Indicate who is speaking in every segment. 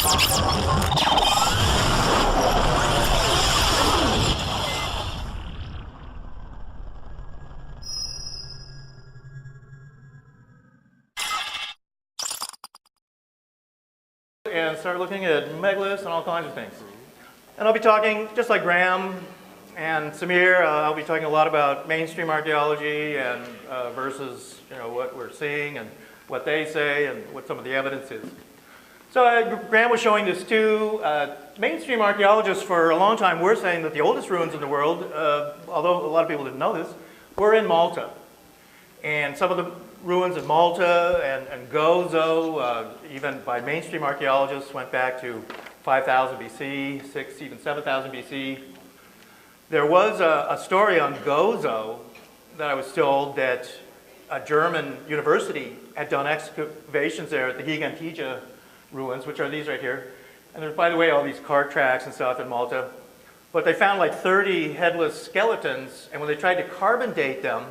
Speaker 1: And start looking at megaliths and all kinds of things. And I'll be talking, just like Graham and Samir, I'll be talking a lot about mainstream archaeology and versus what we're seeing and what they say and what some of the evidence is. So Graham was showing this too. Mainstream archaeologists for a long time were saying that the oldest ruins in the world, although a lot of people didn't know this, were in Malta. And some of the ruins in Malta and Gozo, even by mainstream archaeologists, went back to 5,000 BC, 6, even 7,000 BC. There was a story on Gozo that I was told that a German university had done excavations there at the Gigantija ruins, which are these right here. And there's, by the way, all these cart tracks and stuff in Malta. But they found like 30 headless skeletons, and when they tried to carbon date them,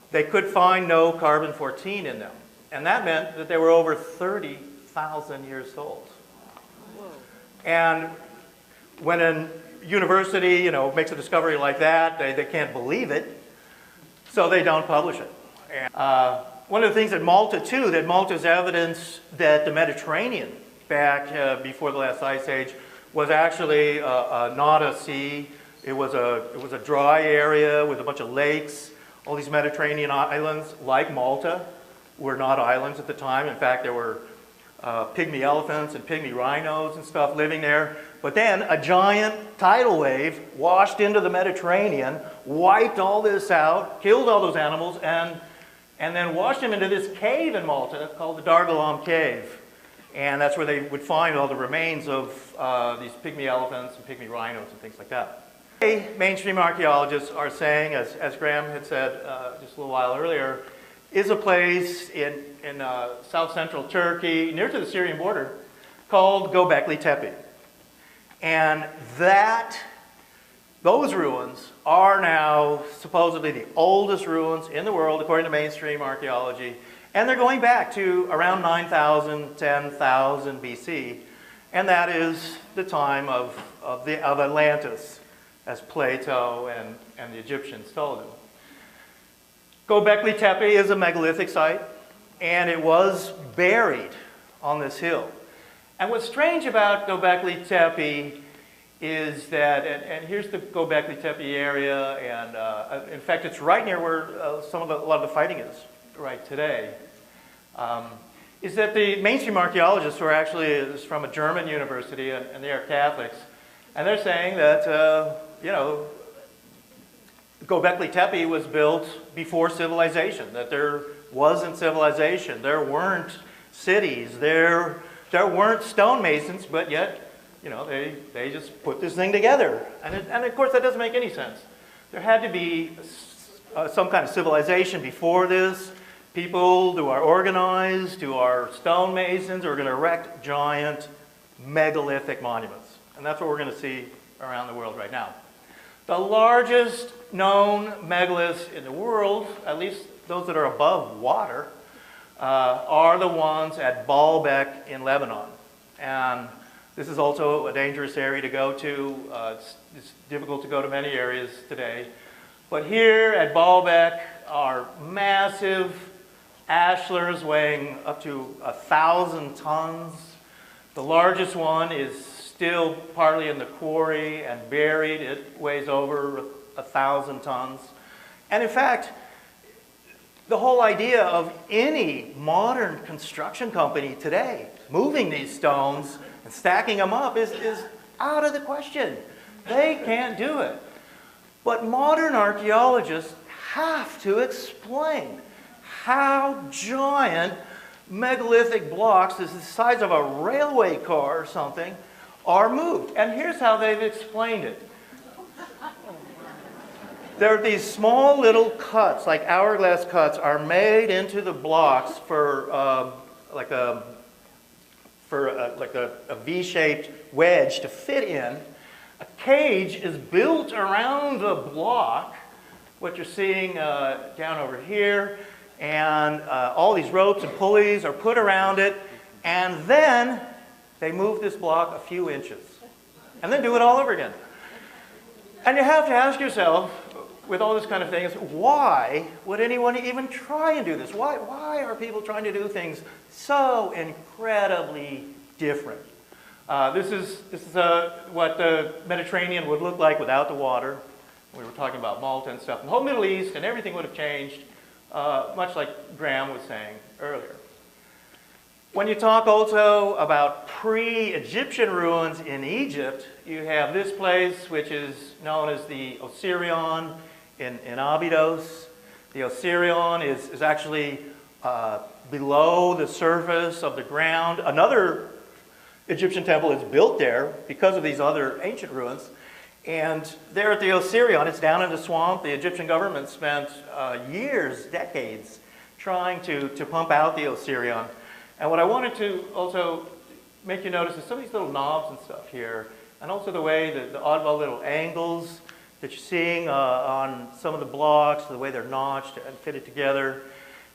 Speaker 1: they could find no carbon-14 in them. And that meant that they were over 30,000 years old. Whoa. And when a university, makes a discovery like that, they can't believe it, so they don't publish it. And, one of the things at Malta, too, that Malta's evidence that the Mediterranean, back before the last ice age, was actually not a sea. It was a dry area with a bunch of lakes. All these Mediterranean islands, like Malta, were not islands at the time. In fact, there were pygmy elephants and pygmy rhinos and stuff living there. But then a giant tidal wave washed into the Mediterranean, wiped all this out, killed all those animals, and then washed them into this cave in Malta. It's called the Dargalam Cave. And that's where they would find all the remains of these pygmy elephants and pygmy rhinos and things like that. Mainstream archaeologists are saying, as Graham had said just a little while earlier, is a place in south-central Turkey, near to the Syrian border, called Göbekli Tepe. And those ruins are now supposedly the oldest ruins in the world, according to mainstream archaeology. And they're going back to around 9,000, 10,000 BC. And that is the time of Atlantis, as Plato and the Egyptians told him. Göbekli Tepe is a megalithic site, and it was buried on this hill. And what's strange about Göbekli Tepe is that, and here's the Göbekli Tepe area, and in fact it's right near where a lot of the fighting is right today, is that the mainstream archaeologists were actually from a German university, and they are Catholics, and they're saying that Göbekli Tepe was built before civilization, that there wasn't civilization, there weren't cities, there weren't stonemasons, but yet, they just put this thing together. And of course that doesn't make any sense. There had to be some kind of civilization before this, people who are organized, who are stonemasons, who are going to erect giant megalithic monuments. And that's what we're going to see around the world right now. The largest known megaliths in the world, at least those that are above water, are the ones at Baalbek in Lebanon. And this is also a dangerous area to go to. It's difficult to go to many areas today. But here at Baalbek are massive ashlars weighing up to 1,000 tons. The largest one is still partly in the quarry and buried. It weighs over 1,000 tons. And in fact, the whole idea of any modern construction company today moving these stones and stacking them up is out of the question. They can't do it. But modern archaeologists have to explain how giant megalithic blocks, this is the size of a railway car or something, are moved. And here's how they've explained it. There are these small little cuts, like hourglass cuts, are made into the blocks for like a V-shaped wedge to fit in. A cage is built around the block, what you're seeing down over here, and all these ropes and pulleys are put around it, and then They move this block a few inches and then do it all over again. And you have to ask yourself, with all this kind of thing, is why would anyone even try and do this? Why are people trying to do things so incredibly different? This is what the Mediterranean would look like without the water. We were talking about Malta and stuff. The whole Middle East and everything would have changed, much like Graham was saying earlier. When you talk also about pre-Egyptian ruins in Egypt, you have this place which is known as the Osirion in Abydos. The Osirion is actually below the surface of the ground. Another Egyptian temple is built there because of these other ancient ruins. And there at the Osirion, it's down in the swamp. The Egyptian government spent years, decades, trying to pump out the Osirion. And what I wanted to also make you notice is some of these little knobs and stuff here, and also the way that the oddball little angles that you're seeing on some of the blocks, the way they're notched and fitted together.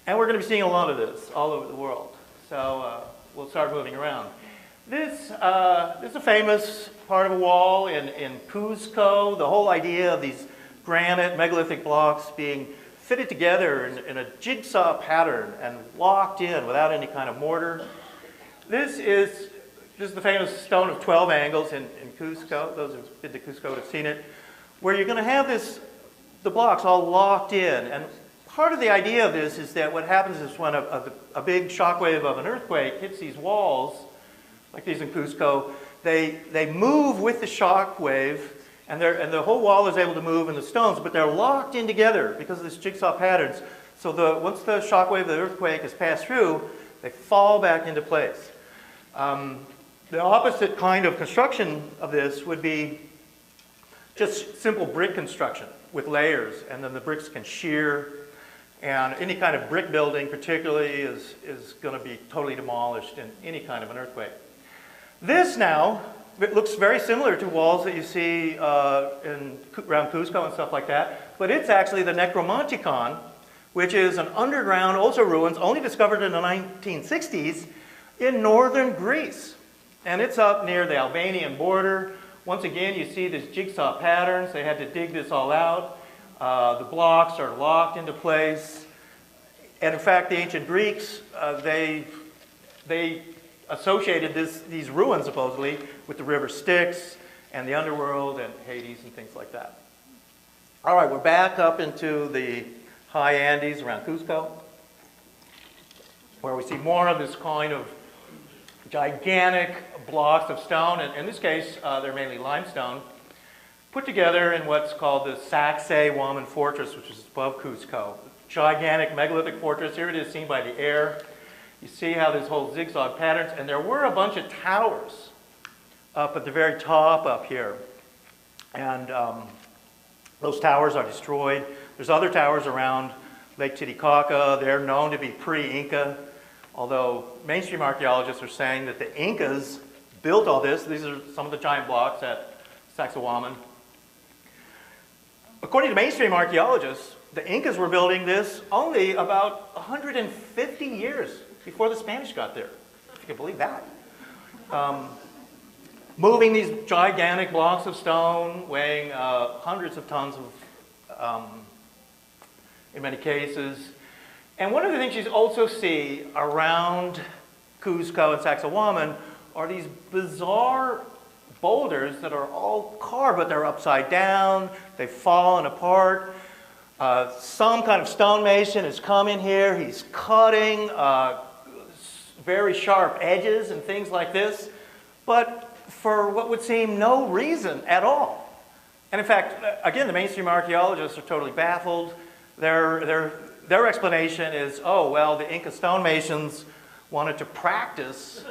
Speaker 1: And we're going to be seeing a lot of this all over the world. So we'll start moving around. This is a famous part of a wall in Cuzco. The whole idea of these granite megalithic blocks being fitted together in a jigsaw pattern and locked in without any kind of mortar. This is the famous stone of 12 angles in Cuzco. Those who've been to Cuzco would have seen it, where you're going to have the blocks all locked in. And part of the idea of this is that what happens is when a big shockwave of an earthquake hits these walls, like these in Cuzco, they move with the shockwave, and the whole wall is able to move in the stones, but they're locked in together because of this jigsaw patterns. So once the shockwave of the earthquake has passed through, they fall back into place. The opposite kind of construction of this would be just simple brick construction with layers, and then the bricks can shear, and any kind of brick building particularly is going to be totally demolished in any kind of an earthquake. This now, it looks very similar to walls that you see around Cuzco and stuff like that, but it's actually the Necromanticon, which is an underground, also ruins, only discovered in the 1960s in northern Greece. And it's up near the Albanian border. Once again, you see these jigsaw patterns. They had to dig this all out. The blocks are locked into place. And in fact, the ancient Greeks, they associated these ruins, supposedly, with the river Styx and the underworld and Hades and things like that. All right, we're back up into the high Andes around Cuzco, where we see more of this kind of gigantic blocks of stone. And in this case, they're mainly limestone, put together in what's called the Sacsayhuaman Fortress, which is above Cuzco. Gigantic megalithic fortress. Here it is seen by the air. You see how this whole zigzag patterns, and there were a bunch of towers up at the very top up here. And those towers are destroyed. There's other towers around Lake Titicaca. They're known to be pre-Inca, although mainstream archaeologists are saying that the Incas built all this. These are some of the giant blocks at Sacsayhuaman. According to mainstream archaeologists, the Incas were building this only about 150 years before the Spanish got there, if you can believe that. Moving these gigantic blocks of stone, weighing hundreds of tons in many cases. And one of the things you also see around Cuzco and Sacsayhuaman are these bizarre boulders that are all carved, but they're upside down, they've fallen apart. Some kind of stonemason has come in here, he's cutting very sharp edges and things like this, but for what would seem no reason at all. And in fact, again, the mainstream archaeologists are totally baffled. Their explanation is, oh, well, the Inca stonemasons wanted to practice.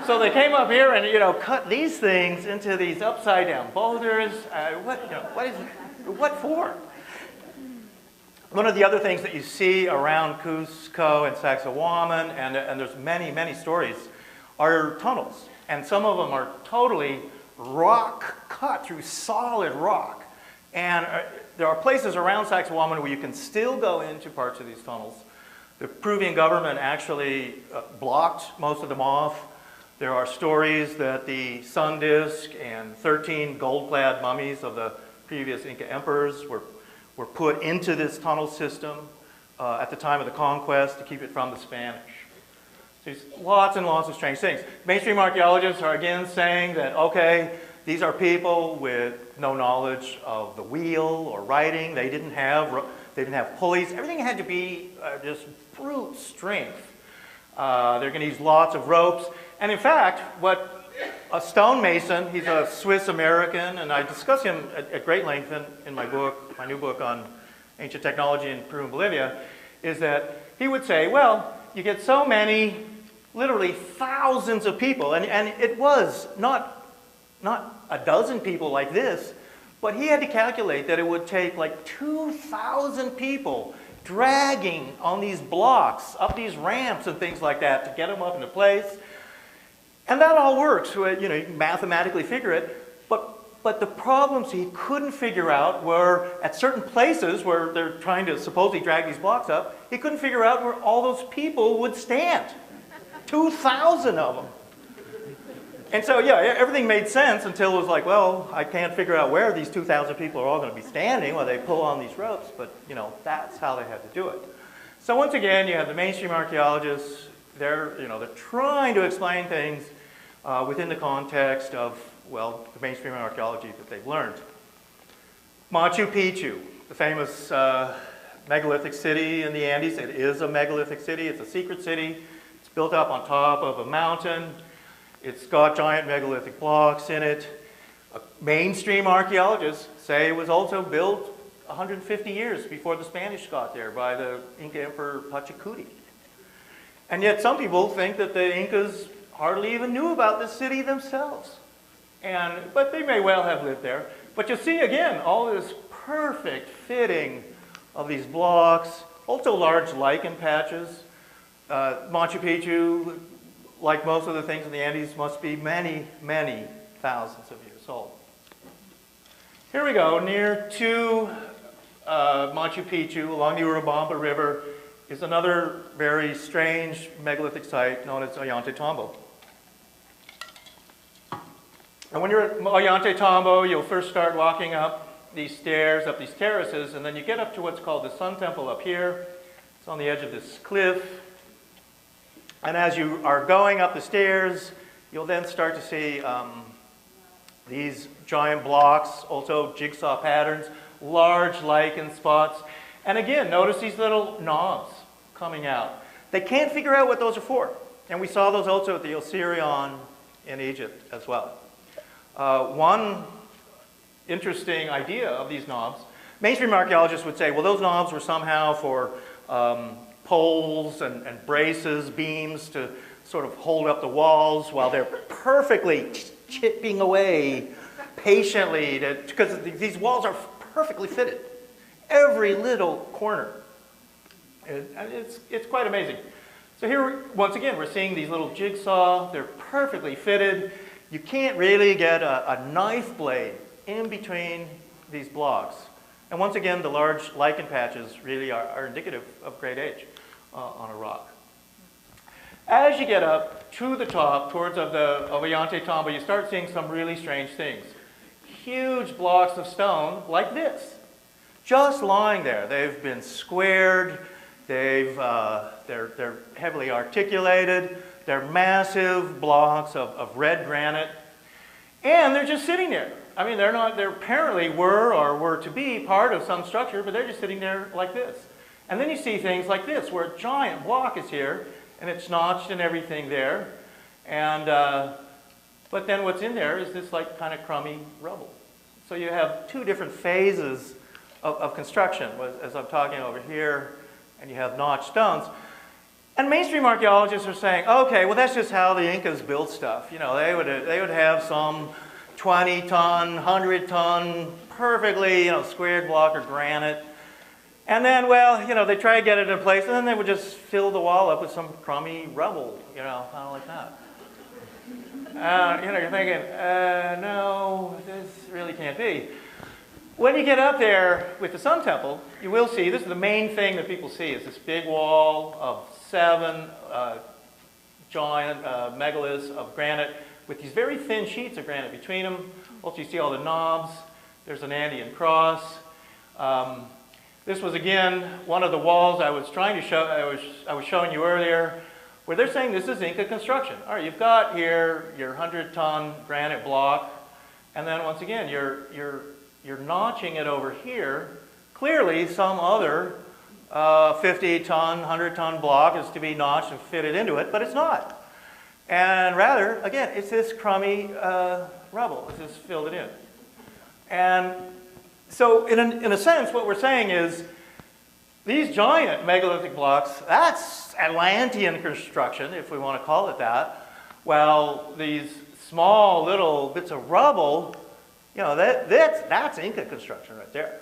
Speaker 1: So they came up here and, cut these things into these upside down boulders. What for? One of the other things that you see around Cuzco and Sacsayhuaman, and there's many, many stories, are tunnels. And some of them are totally rock cut through solid rock. And there are places around Sacsayhuaman where you can still go into parts of these tunnels. The Peruvian government actually blocked most of them off There are stories that the sun disk and 13 gold-clad mummies of the previous Inca emperors were put into this tunnel system at the time of the conquest to keep it from the Spanish. So there's lots and lots of strange things. Mainstream archaeologists are again saying that, okay, these are people with no knowledge of the wheel or writing. They didn't have pulleys. Everything had to be just brute strength. They're going to use lots of ropes. And in fact, what a stonemason, he's a Swiss-American, and I discuss him at great length in my book, my new book on ancient technology in Peru and Bolivia, is that he would say, well, you get so many, literally thousands of people, and it was not a dozen people like this, but he had to calculate that it would take like 2,000 people dragging on these blocks up these ramps and things like that to get them up into place. And that all works, you know, you can mathematically figure it, but the problems he couldn't figure out were at certain places where they're trying to supposedly drag these blocks up, he couldn't figure out where all those people would stand. 2,000 of them. And so, yeah, everything made sense until it was like, well, I can't figure out where these 2,000 people are all going to be standing while they pull on these ropes, but, you know, that's how they had to do it. So once again, you have the mainstream archaeologists, they're trying to explain things within the context of, well, the mainstream archaeology that they've learned. Machu Picchu, the famous megalithic city in the Andes. It is a megalithic city. It's a secret city. It's built up on top of a mountain. It's got giant megalithic blocks in it. Mainstream archaeologists say it was also built 150 years before the Spanish got there by the Inca Emperor Pachacuti. And yet some people think that the Incas hardly even knew about this city themselves. But they may well have lived there. But you see, again, all this perfect fitting of these blocks, also large lichen patches. Machu Picchu, like most of the things in the Andes, must be many, many thousands of years old. Here we go, near to Machu Picchu, along the Urubamba River, is another very strange megalithic site known as Ollantaytambo. And when you're at Ollantaytambo, you'll first start walking up these stairs, up these terraces, and then you get up to what's called the Sun Temple up here. It's on the edge of this cliff. And as you are going up the stairs, you'll then start to see these giant blocks, also jigsaw patterns, large lichen spots. And again, notice these little knobs coming out. They can't figure out what those are for. And we saw those also at the Osirion in Egypt as well. One interesting idea of these knobs, mainstream archaeologists would say, well, those knobs were somehow for poles and braces, beams to sort of hold up the walls while they're perfectly chipping away patiently, because these walls are perfectly fitted. Every little corner. It's quite amazing. So here, once again, we're seeing these little jigsaw. They're perfectly fitted. You can't really get a knife blade in between these blocks. And once again, the large lichen patches really are indicative of great age on a rock. As you get up to the top, towards of Ollantaytambo, you start seeing some really strange things. Huge blocks of stone like this, just lying there. They've been squared. They're heavily articulated. They're massive blocks of red granite, and they're just sitting there. I mean, they apparently were to be part of some structure, but they're just sitting there like this. And then you see things like this, where a giant block is here, and it's notched and everything there. And, but then what's in there is this like kind of crummy rubble. So you have two different phases of construction, as I'm talking over here, and you have notched stones. And mainstream archaeologists are saying, okay, well, that's just how the Incas built stuff. You know, they would have some 20-ton, 100-ton, perfectly, squared block of granite. And then, well, they try to get it in place, and then they would just fill the wall up with some crummy rubble, kind of like that. You're thinking, no, this really can't be. When you get up there with the Sun Temple, you will see, this is the main thing that people see, is this big wall of 7 giant megaliths of granite with these very thin sheets of granite between them. Also, you see all the knobs. There's an Andean cross. This was, again, one of the walls I was trying to show, I was showing you earlier, where they're saying this is Inca construction. All right, you've got here your 100-ton granite block, and then once again, you're notching it over here. Clearly, some other 50-ton, 100-ton block is to be notched and fitted into it, but it's not. And rather, again, it's this crummy rubble. It's just filled it in. And so, in a sense, what we're saying is these giant megalithic blocks, that's Atlantean construction, if we want to call it that. Well, these small little bits of rubble, you know, that's Inca construction right there.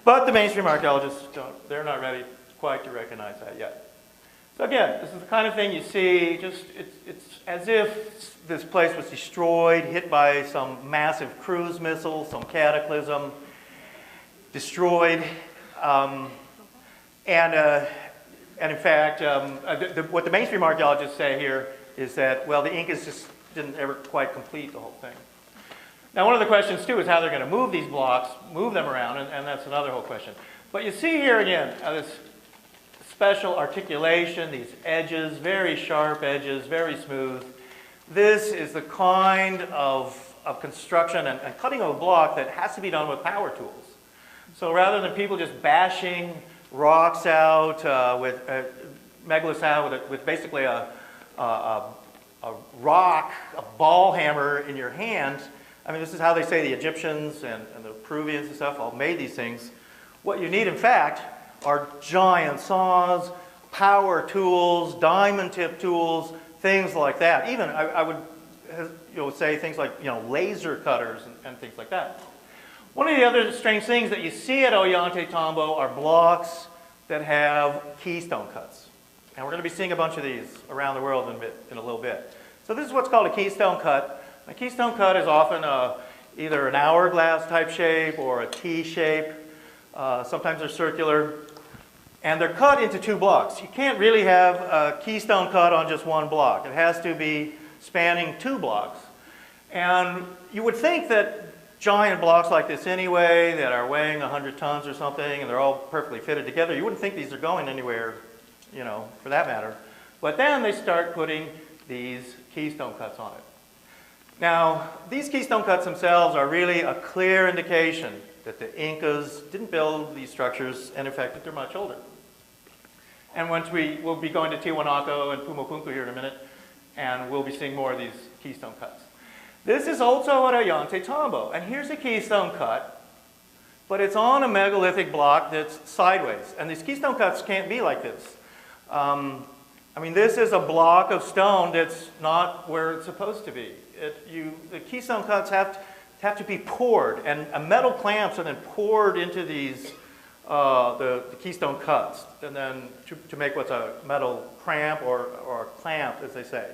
Speaker 1: But the mainstream archaeologists they're not ready quite to recognize that yet. So again, this is the kind of thing you see, just it's as if this place was destroyed, hit by some massive cruise missile, some cataclysm, destroyed. And in fact, what the mainstream archaeologists say here is that, well, the Incas just didn't ever quite complete the whole thing. Now, one of the questions, too, is how they're going to move these blocks, move them around, and that's another whole question. But you see here, again, this special articulation, these edges, very sharp edges, very smooth. This is the kind of construction and cutting of a block that has to be done with power tools. So rather than people just bashing rocks out, megaliths out with basically a rock, a ball hammer in your hand, I mean, this is how they say the Egyptians and the Peruvians and stuff all made these things. What you need, in fact, are giant saws, power tools, diamond tip tools, things like that. Even I would say things like laser cutters and things like that. One of the other strange things that you see at Ollantaytambo are blocks that have keystone cuts. And we're going to be seeing a bunch of these around the world in a little bit. So this is what's called a keystone cut. A keystone cut is often either an hourglass type shape or a T shape. Sometimes they're circular. And they're cut into two blocks. You can't really have a keystone cut on just one block. It has to be spanning two blocks. And you would think that giant blocks like this anyway, that are weighing 100 tons or something, and they're all perfectly fitted together, you wouldn't think these are going anywhere, for that matter. But then they start putting these keystone cuts on it. Now, these keystone cuts themselves are really a clear indication that the Incas didn't build these structures, and in fact that they're much older. And once we'll be going to Tiwanaku and Pumapunku here in a minute, and we'll be seeing more of these keystone cuts. This is also at Ollantaytambo, and here's a keystone cut, but it's on a megalithic block that's sideways. And these keystone cuts can't be like this. I mean, this is a block of stone that's not where it's supposed to be. The keystone cuts have to be poured, and metal clamps are then poured into these the keystone cuts, and then to make what's a metal cramp or a clamp, as they say.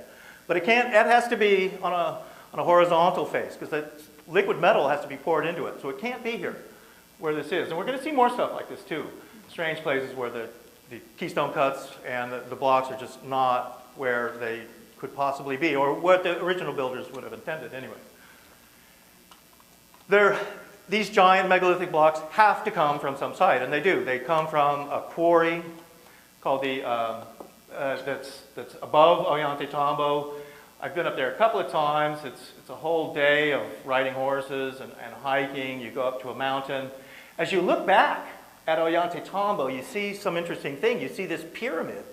Speaker 1: But it has to be on a horizontal face, because that liquid metal has to be poured into it. So it can't be here where this is. And we're going to see more stuff like this too. Strange places where the keystone cuts and the blocks are just not where they could possibly be, or what the original builders would have intended anyway. These giant megalithic blocks have to come from some site, and they do. They come from a quarry called that's above Ollantaytambo. I've been up there a couple of times. It's a whole day of riding horses and hiking. You go up to a mountain. As you look back at Ollantaytambo, you see some interesting thing. You see this pyramid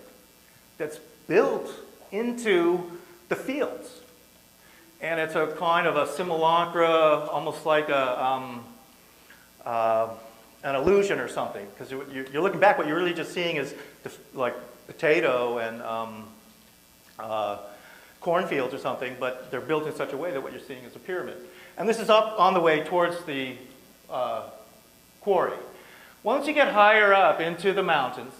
Speaker 1: that's built into the fields. And it's a kind of a simulacra, almost like an illusion or something. Because you're looking back, what you're really just seeing is like potato and cornfields or something, but they're built in such a way that what you're seeing is a pyramid. And this is up on the way towards the quarry. Once you get higher up into the mountains,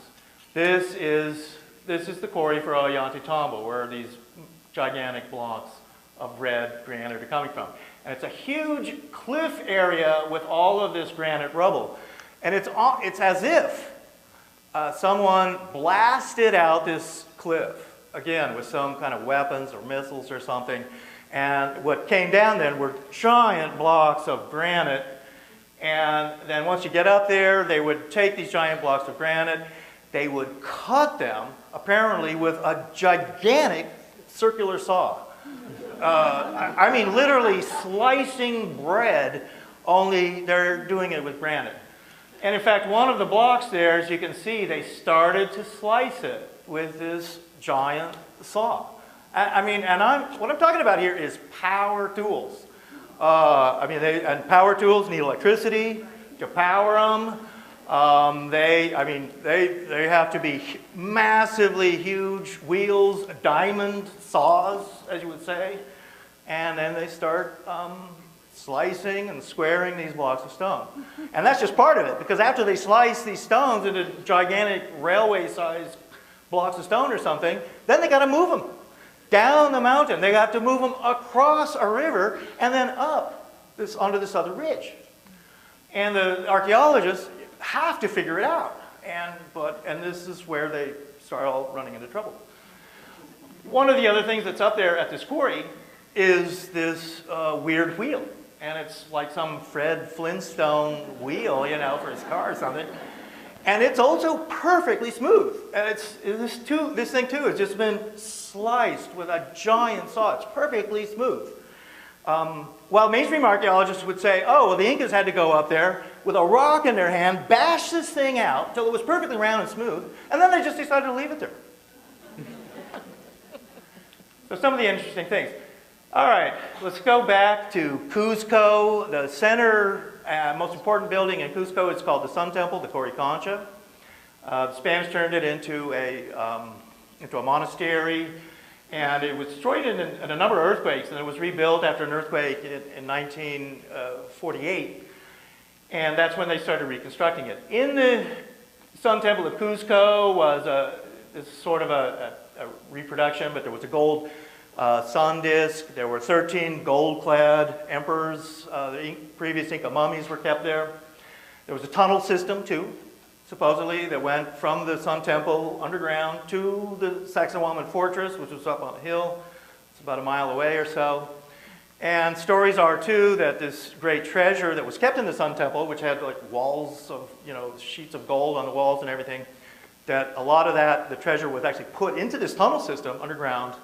Speaker 1: this is the quarry for Ollantaytambo, where these gigantic blocks of red granite are coming from. And it's a huge cliff area with all of this granite rubble. And it's as if someone blasted out this cliff, again, with some kind of weapons or missiles or something. And what came down then were giant blocks of granite. And then once you get up there, they would take these giant blocks of granite, they would cut them, apparently with a gigantic circular saw. I mean, literally slicing bread, only they're doing it with granite. And in fact, one of the blocks there, as you can see, they started to slice it with this giant saw. I mean, and what I'm talking about here is power tools. And power tools need electricity to power them. They have to be massively huge wheels, diamond saws, as you would say. And then they start slicing and squaring these blocks of stone. And that's just part of it, because after they slice these stones into gigantic railway-sized blocks of stone or something, then they got to move them down the mountain. They got to move them across a river and then up onto this other ridge. And the archaeologists have to figure it out. And this is where they start all running into trouble. One of the other things that's up there at this quarry is this weird wheel. And it's like some Fred Flintstone wheel, you know, for his car or something. And it's also perfectly smooth. And this thing too has just been sliced with a giant saw. It's perfectly smooth. While mainstream archaeologists would say, oh, well, the Incas had to go up there with a rock in their hand, bash this thing out until it was perfectly round and smooth, and then they just decided to leave it there. So some of the interesting things. All right, let's go back to Cuzco. The center, most important building in Cuzco is called the Sun Temple, the Coricancha. The Spanish turned it into a monastery, and it was destroyed in a number of earthquakes, and it was rebuilt after an earthquake in 1948, and that's when they started reconstructing it. In the Sun Temple of Cuzco was this sort of a reproduction, but there was a gold sun disk. There were 13 gold-clad emperors. The previous Inca mummies were kept there. There was a tunnel system, too, supposedly, that went from the Sun Temple underground to the Sacsayhuaman Fortress, which was up on a hill. It's about a mile away or so. And stories are, too, that this great treasure that was kept in the Sun Temple, which had like walls of, you know, sheets of gold on the walls and everything, that a lot of that, the treasure was actually put into this tunnel system underground,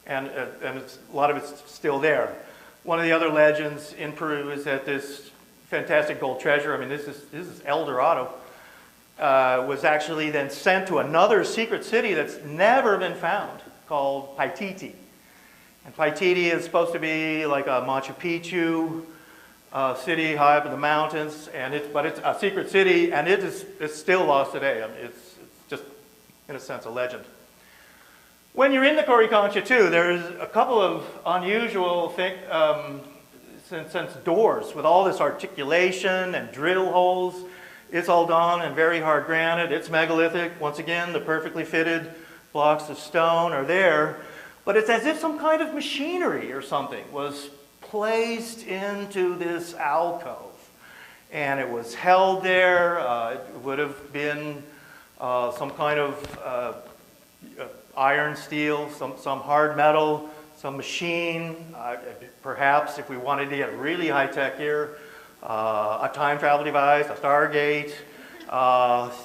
Speaker 1: and a lot of it's still there. One of the other legends in Peru is that this fantastic gold treasure, I mean, this is El Dorado, was actually then sent to another secret city that's never been found, called Paititi. And Paititi is supposed to be like a Machu Picchu city high up in the mountains, but it's a secret city, and it's still lost today. I mean, it's just, in a sense, a legend. When you're in the Coricancha, too, there's a couple of unusual things, since doors with all this articulation and drill holes. It's all done in very hard granite. It's megalithic. Once again, the perfectly fitted blocks of stone are there. But it's as if some kind of machinery or something was placed into this alcove. And it was held there. It would have been some kind of iron, steel, some hard metal, some machine. Perhaps, if we wanted to get really high-tech here, a time travel device, a Stargate,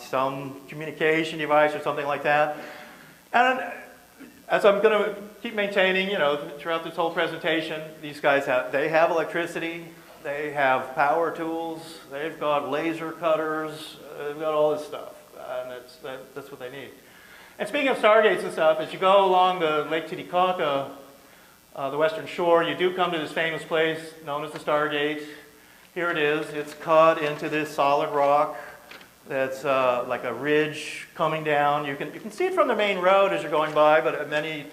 Speaker 1: some communication device or something like that. And as I'm going to keep maintaining, you know, throughout this whole presentation, these guys have electricity, they have power tools, they've got laser cutters, they've got all this stuff, and that's what they need. And speaking of Stargates and stuff, as you go along the Lake Titicaca, the western shore, you do come to this famous place known as the Stargate. Here it is. It's cut into this solid rock that's like a ridge coming down. You can see it from the main road as you're going by, but many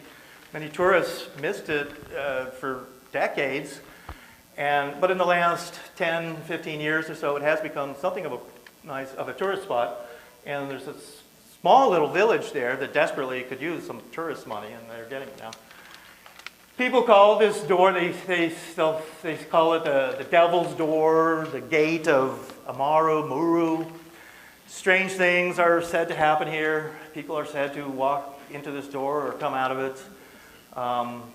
Speaker 1: tourists missed it for decades. But in the last 10, 15 years or so, it has become something of a tourist spot. And there's this small little village there that desperately could use some tourist money, and they're getting it now. People call this door, they call it the Devil's Door, the Gate of Muru. Strange things are said to happen here. People are said to walk into this door or come out of it.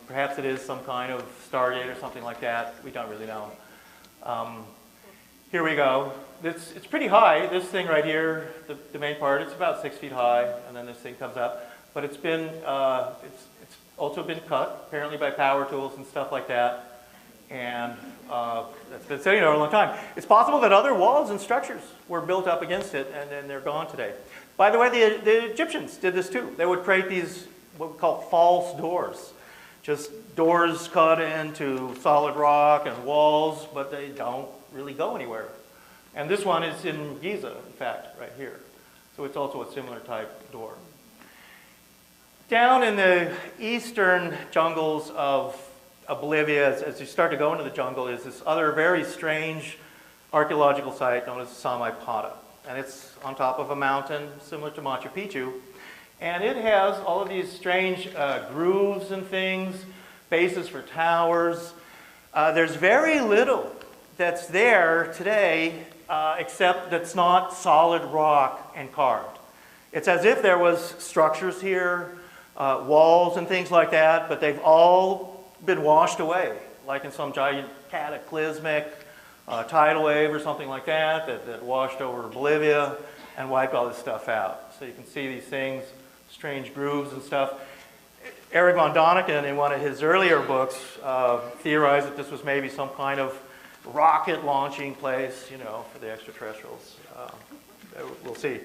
Speaker 1: Perhaps it is some kind of Stargate or something like that. We don't really know. Here we go. It's pretty high. This thing right here, the main part, it's about 6 feet high, and then this thing comes up. But it's been, it's also been cut, apparently by power tools and stuff like that. And it's been sitting there a long time. It's possible that other walls and structures were built up against it, and then they're gone today. By the way, the Egyptians did this too. They would create these, what we call false doors. Just doors cut into solid rock and walls, but they don't really go anywhere. And this one is in Giza, in fact, right here. So it's also a similar type door. Down in the eastern jungles of Bolivia, as you start to go into the jungle, is this other very strange archaeological site known as Samaipata. And it's on top of a mountain similar to Machu Picchu. And it has all of these strange grooves and things, bases for towers. There's very little that's there today except that's not solid rock and carved. It's as if there was structures here, walls and things like that, but they've all been washed away, like in some giant cataclysmic tidal wave or something like that, that washed over Bolivia and wiped all this stuff out. So you can see these things, strange grooves and stuff. Eric von Däniken, in one of his earlier books, theorized that this was maybe some kind of rocket launching place, you know, for the extraterrestrials. We'll see.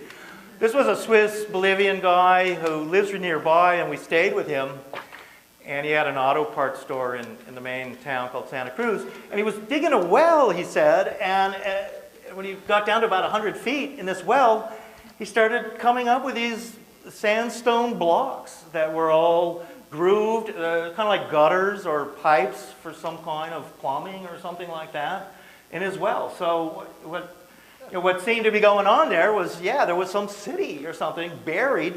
Speaker 1: This was a Swiss-Bolivian guy who lives nearby, and we stayed with him. And he had an auto parts store in the main town called Santa Cruz. And he was digging a well, he said, and when he got down to about 100 feet in this well, he started coming up with these sandstone blocks that were all grooved, kind of like gutters or pipes for some kind of plumbing or something like that in his well. So what seemed to be going on there was, yeah, there was some city or something buried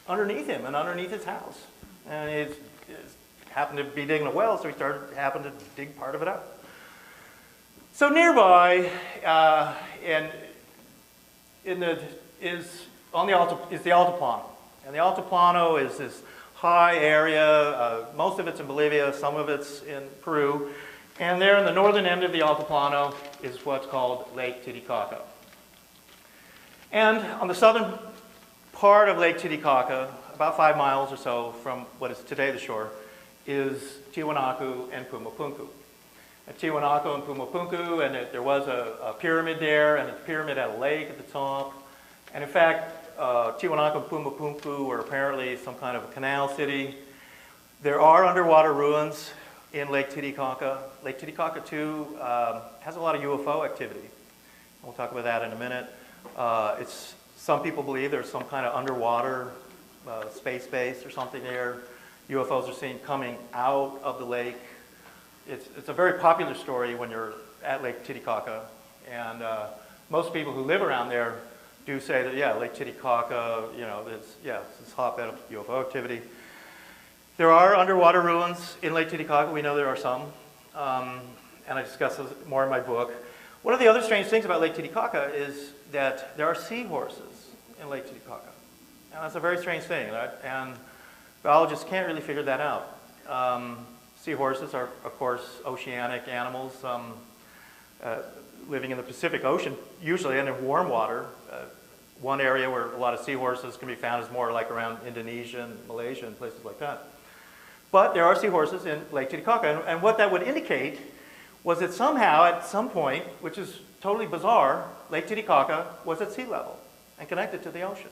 Speaker 1: underneath him and underneath his house. And he happened to be digging a well, so he happened to dig part of it out. So nearby, is the Altiplano. And the Altiplano is this high area. Most of it's in Bolivia, some of it's in Peru. And there in the northern end of the Altiplano is what's called Lake Titicaca. And on the southern part of Lake Titicaca, about 5 miles or so from what is today the shore, is Tiwanaku and Pumapunku. At Tiwanaku and Pumapunku, and there was a pyramid there, and the pyramid had a lake at the top. And in fact, Tiwanaku and Pumapunku were apparently some kind of a canal city. There are underwater ruins in Lake Titicaca. Lake Titicaca, too, has a lot of UFO activity. We'll talk about that in a minute. Some people believe there's some kind of underwater space base or something there. UFOs are seen coming out of the lake. It's a very popular story when you're at Lake Titicaca. And most people who live around there do say that, yeah, Lake Titicaca, you know, it's this hotbed of UFO activity. There are underwater ruins in Lake Titicaca. We know there are some. And I discuss this more in my book. One of the other strange things about Lake Titicaca is that there are seahorses in Lake Titicaca. And that's a very strange thing, right? And biologists can't really figure that out. Seahorses are, of course, oceanic animals living in the Pacific Ocean, usually, and in warm water. One area where a lot of seahorses can be found is more like around Indonesia and Malaysia and places like that. But there are seahorses in Lake Titicaca, and what that would indicate was that somehow, at some point, which is totally bizarre, Lake Titicaca was at sea level and connected to the ocean.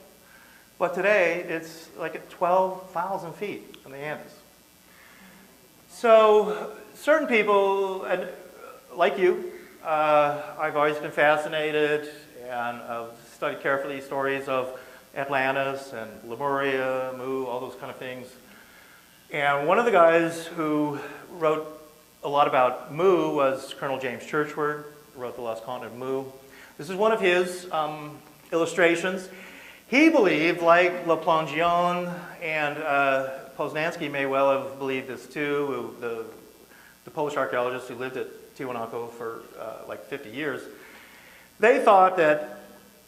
Speaker 1: But today, it's like at 12,000 feet in the Andes. So certain people, and like you, I've always been fascinated and studied carefully stories of Atlantis and Lemuria, Mu, all those kind of things. And one of the guys who wrote a lot about Mu was Colonel James Churchward, who wrote The Lost Continent of Mu. This is one of his illustrations. He believed, like Laplangion and Poznański may well have believed this too, the Polish archaeologists who lived at Tiwanaku for like 50 years, they thought that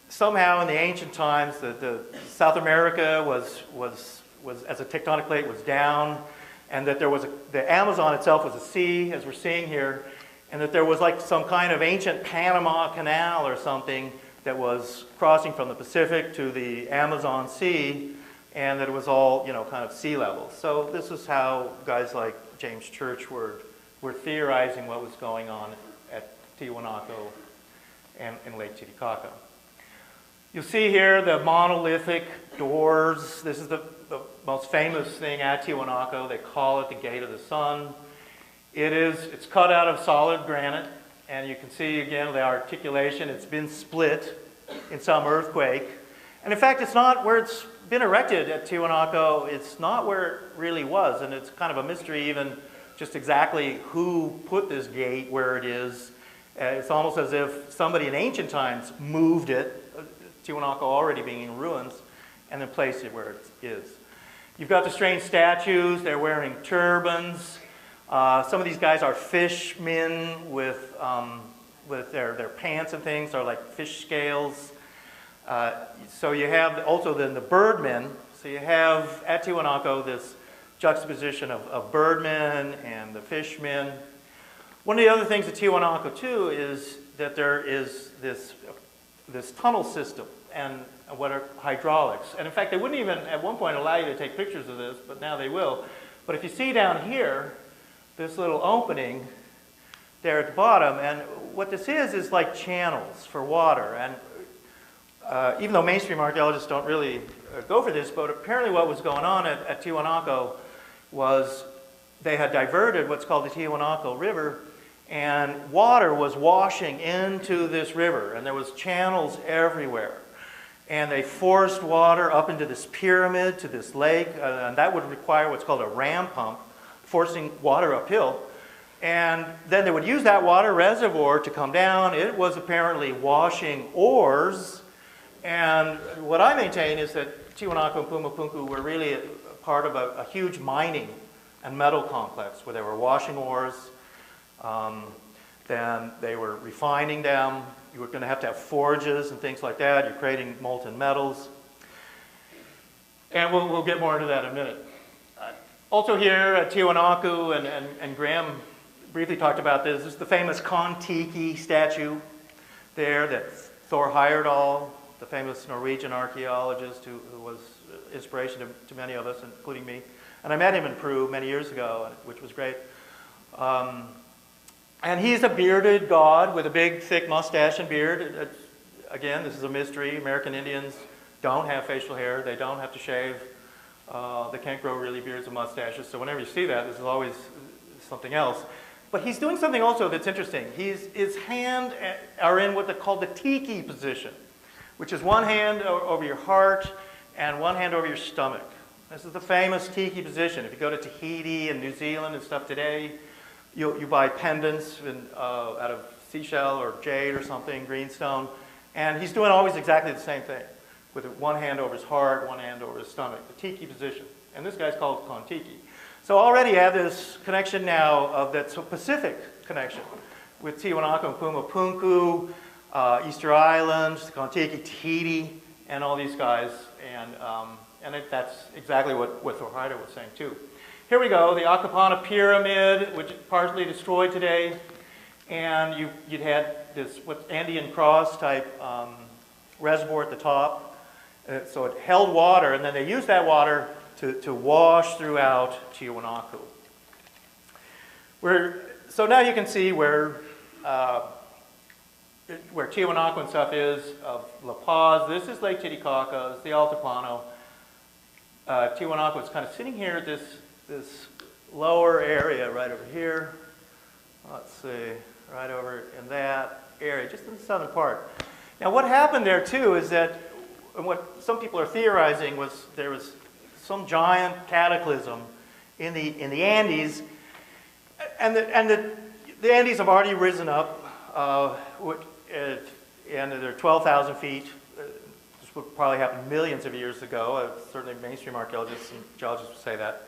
Speaker 1: somehow in the ancient times that South America was as a tectonic plate was down, and that there was the Amazon itself was a sea, as we're seeing here, and that there was like some kind of ancient Panama Canal or something that was crossing from the Pacific to the Amazon Sea, and that it was all, you know, kind of sea level. So this is how guys like James Church were theorizing what was going on at Tiwanaku and in Lake Titicaca. You'll see here the monolithic doors. This is the most famous thing at Tiwanaku. They call it the Gate of the Sun. It's cut out of solid granite, and you can see again the articulation. It's been split in some earthquake. And in fact, it's not where it's been erected at Tiwanaku. It's not where it really was, and it's kind of a mystery even just exactly who put this gate where it is. It's almost as if somebody in ancient times moved it, Tiwanaku already being in ruins, and then placed it where it is. You've got the strange statues. They're wearing turbans. Some of these guys are fishmen with their pants and things are like fish scales. So you have also then the birdmen. So you have at Tiwanaku this juxtaposition of birdmen and the fishmen. One of the other things at Tiwanaku too is that there is this tunnel system and what are hydraulics. And in fact, they wouldn't even at one point allow you to take pictures of this, but now they will. But if you see down here, this little opening there at the bottom, and what this is like channels for water. And even though mainstream archaeologists don't really go for this, but apparently what was going on at Tiwanaku was they had diverted what's called the Tiwanaku River, and water was washing into this river, and there was channels everywhere. And they forced water up into this pyramid to this lake, and that would require what's called a ram pump, forcing water uphill. And then they would use that water reservoir to come down. It was apparently washing ores. And what I maintain is that Tiwanaku and Pumapunku were really part of a huge mining and metal complex where they were washing ores. Then they were refining them. You were going to have forges and things like that. You're creating molten metals. And we'll get more into that in a minute. Also here at Tiwanaku, and Graham briefly talked about this, is the famous Kon-Tiki statue there that Thor Heyerdahl, the famous Norwegian archaeologist who was inspiration to many of us, including me. And I met him in Peru many years ago, which was great. And he's a bearded god with a big, thick mustache and beard. Again, this is a mystery. American Indians don't have facial hair. They don't have to shave. They can't grow really beards and mustaches. So whenever you see that, this is always something else. But he's doing something also that's interesting. His hands are in what they call the tiki position, which is one hand over your heart and one hand over your stomach. This is the famous tiki position. If you go to Tahiti and New Zealand and stuff today, you buy pendants out of seashell or jade or something, greenstone, and he's doing always exactly the same thing, with one hand over his heart, one hand over his stomach, the tiki position. And this guy's called Kon-Tiki. So already you have this connection now of that Pacific connection with Tiwanaku and Pumapunku, Easter Islands, Kon-Tiki, Tahiti, and all these guys. And that's exactly what Thor Heyerdahl was saying too. Here we go, the Akapana Pyramid, which is partly destroyed today. And you'd had this Andean cross type reservoir at the top. So it held water, and then they used that water to wash throughout Tiwanaku. So now you can see where Tiwanaku and stuff is of La Paz. This is Lake Titicaca, it's the Altiplano. Tiwanaku is kind of sitting here at this lower area right over here. Let's see, right over in that area, just in the southern part. Now what happened there too is that, and what some people are theorizing was there was some giant cataclysm in the Andes, and the Andes have already risen up, and they're 12,000 feet. This would probably happen millions of years ago. Certainly mainstream archaeologists and geologists would say that.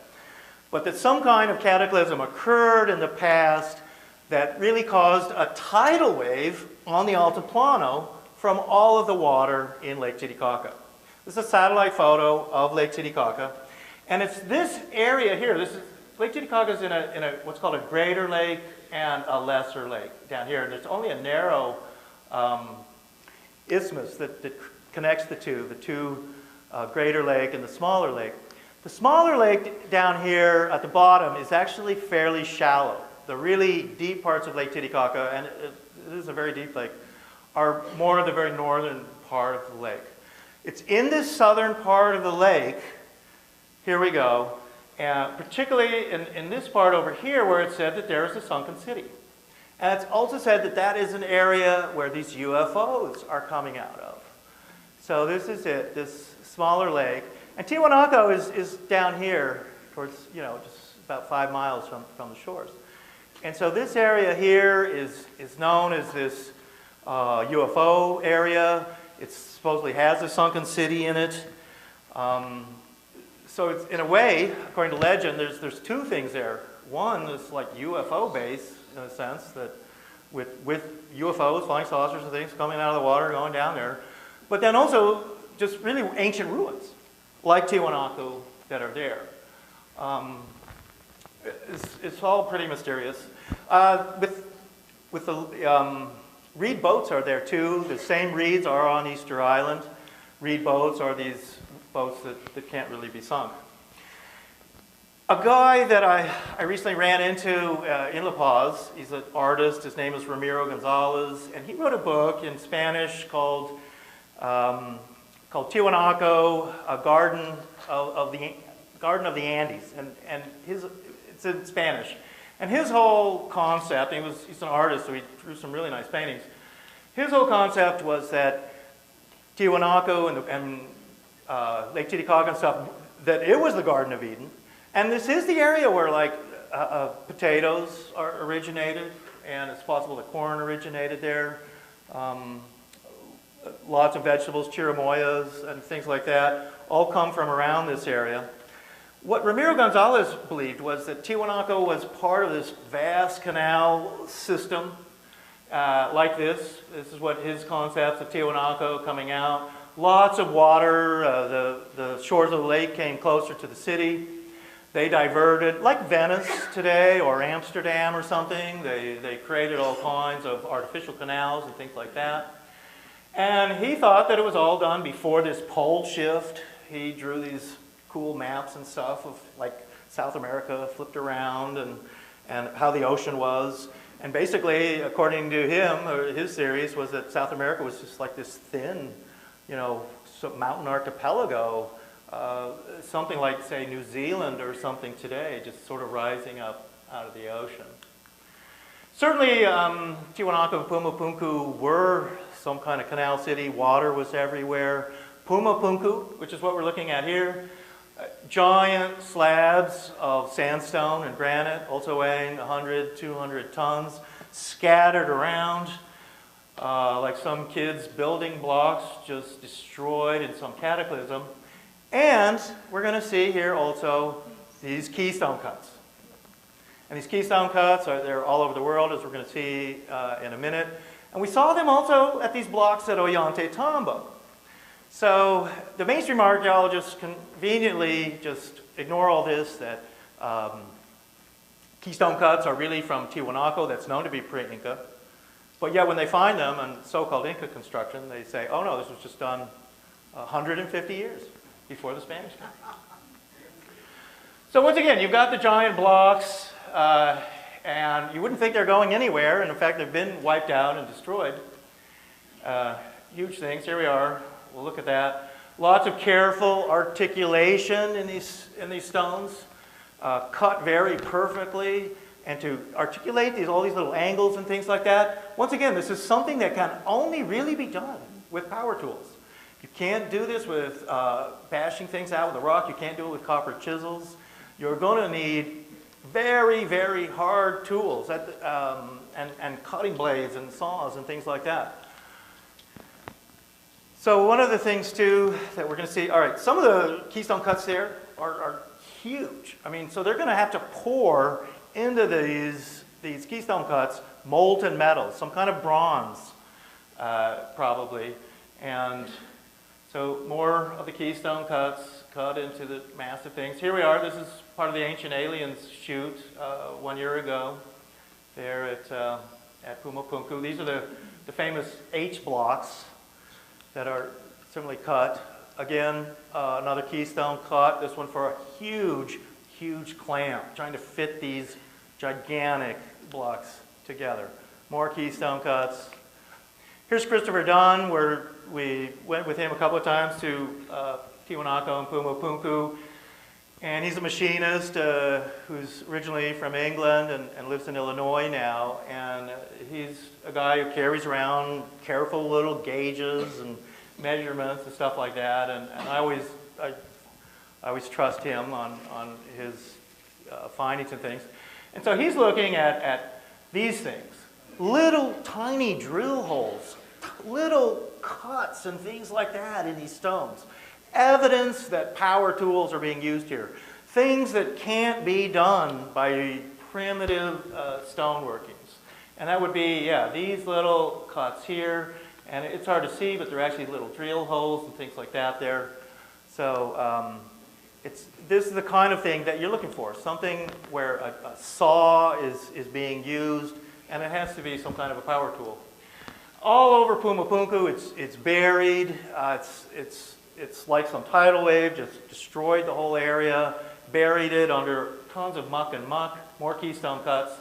Speaker 1: But that some kind of cataclysm occurred in the past that really caused a tidal wave on the Altiplano from all of the water in Lake Titicaca. This is a satellite photo of Lake Titicaca. And it's this area here. This is Lake Titicaca is in a what's called a greater lake and a lesser lake down here. And there's only a narrow isthmus that connects the two greater lake and the smaller lake. The smaller lake down here at the bottom is actually fairly shallow. The really deep parts of Lake Titicaca, and it is a very deep lake, are more of the very northern part of the lake. It's in this southern part of the lake, here we go, and particularly in this part over here where it said that there is a sunken city. And it's also said that that is an area where these UFOs are coming out of. So this is it, this smaller lake. And Tiwanaku is down here towards, just about 5 miles from the shores. And so this area here is known as this UFO area. It supposedly has a sunken city in it. So it's, in a way, according to legend, there's two things there. One is like UFO base, in a sense, that with UFOs, flying saucers and things coming out of the water, going down there. But then also just really ancient ruins, like Tiwanaku, that are there. It's all pretty mysterious. With the reed boats are there too. The same reeds are on Easter Island. Reed boats are these boats that can't really be sunk. A guy that I recently ran into in La Paz, he's an artist, his name is Ramiro Gonzalez, and he wrote a book in Spanish called Tiwanaku, a Garden of the Andes, and it's in Spanish. And his whole concept, he's an artist, so he drew some really nice paintings. His whole concept was that Tiwanaku and Lake Titicaca and stuff, that it was the Garden of Eden. And this is the area where potatoes originated, and it's possible that corn originated there. Lots of vegetables, chirimoyas and things like that, all come from around this area. What Ramiro Gonzalez believed was that Tiwanaku was part of this vast canal system like this. This is what his concepts of Tiwanaku coming out. Lots of water. The shores of the lake came closer to the city. They diverted, like Venice today or Amsterdam or something. They created all kinds of artificial canals and things like that. And he thought that it was all done before this pole shift. He drew these cool maps and stuff of like South America flipped around and how the ocean was. And basically, according to him, or his theories, was that South America was just like this thin, mountain archipelago, something like, say, New Zealand or something today, just sort of rising up out of the ocean. Certainly, Tiwanaku and Pumapunku were some kind of canal city. Water was everywhere. Pumapunku, which is what we're looking at here, giant slabs of sandstone and granite, also weighing 100, 200 tons, scattered around like some kids' building blocks, just destroyed in some cataclysm. And we're going to see here also these keystone cuts. And these keystone cuts they're all over the world, as we're going to see in a minute. And we saw them also at these blocks at Ollantaytambo. So the mainstream archaeologists conveniently just ignore all this, that keystone cuts are really from Tiwanaku, that's known to be pre-Inca. But yet when they find them in so-called Inca construction, they say, oh no, this was just done 150 years before the Spanish came. So once again, you've got the giant blocks, and you wouldn't think they're going anywhere, and in fact they've been wiped out and destroyed. Huge things, here we are. We'll look at that. Lots of careful articulation in these stones, cut very perfectly, and to articulate all these little angles and things like that. Once again, this is something that can only really be done with power tools. You can't do this with bashing things out with a rock. You can't do it with copper chisels. You're going to need very, very hard tools and cutting blades and saws and things like that. So one of the things, too, that we're going to see, all right, some of the keystone cuts there are huge. I mean, so they're going to have to pour into these keystone cuts molten metals, some kind of bronze, probably. And so more of the keystone cuts cut into the massive things. Here we are. This is part of the Ancient Aliens shoot 1 year ago there at Pumapunku. These are the famous H blocks that are similarly cut. Again, another keystone cut, this one for a huge, huge clamp, trying to fit these gigantic blocks together. More keystone cuts. Here's Christopher Dunn, where we went with him a couple of times to Tiwanaku and Pumapunku. And he's a machinist who's originally from England and lives in Illinois now. And he's a guy who carries around careful little gauges and measurements and stuff like that. And I always trust him on his findings and things. And so he's looking at these things. Little tiny drill holes, little cuts and things like that in these stones. Evidence that power tools are being used here. Things that can't be done by primitive stone workings. And that would be, yeah, these little cuts here. And it's hard to see, but they're actually little drill holes and things like that there. So this is the kind of thing that you're looking for. Something where a saw is being used, and it has to be some kind of a power tool. All over Pumapunku, it's buried. It's like some tidal wave, just destroyed the whole area, buried it under tons of muck and muck, more keystone cuts.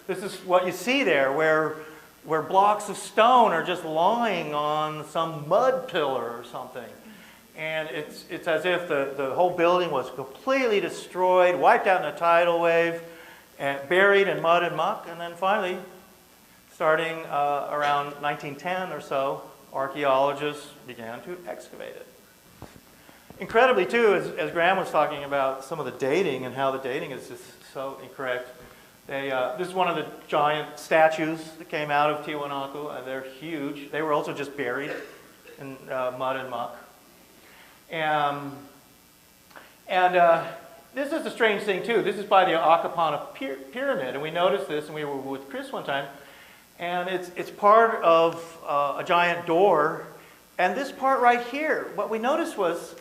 Speaker 1: This is what you see there, where blocks of stone are just lying on some mud pillar or something. And it's as if the whole building was completely destroyed, wiped out in a tidal wave, and buried in mud and muck. And then finally, starting around 1910 or so, archaeologists began to excavate it. Incredibly, too, as Graham was talking about some of the dating and how the dating is just so incorrect, this is one of the giant statues that came out of Tiwanaku. They're huge. They were also just buried in mud and muck. And this is a strange thing, too. This is by the Akapana Pyramid, and we noticed this, and we were with Chris one time, and it's part of a giant door. And this part right here, what we noticed was,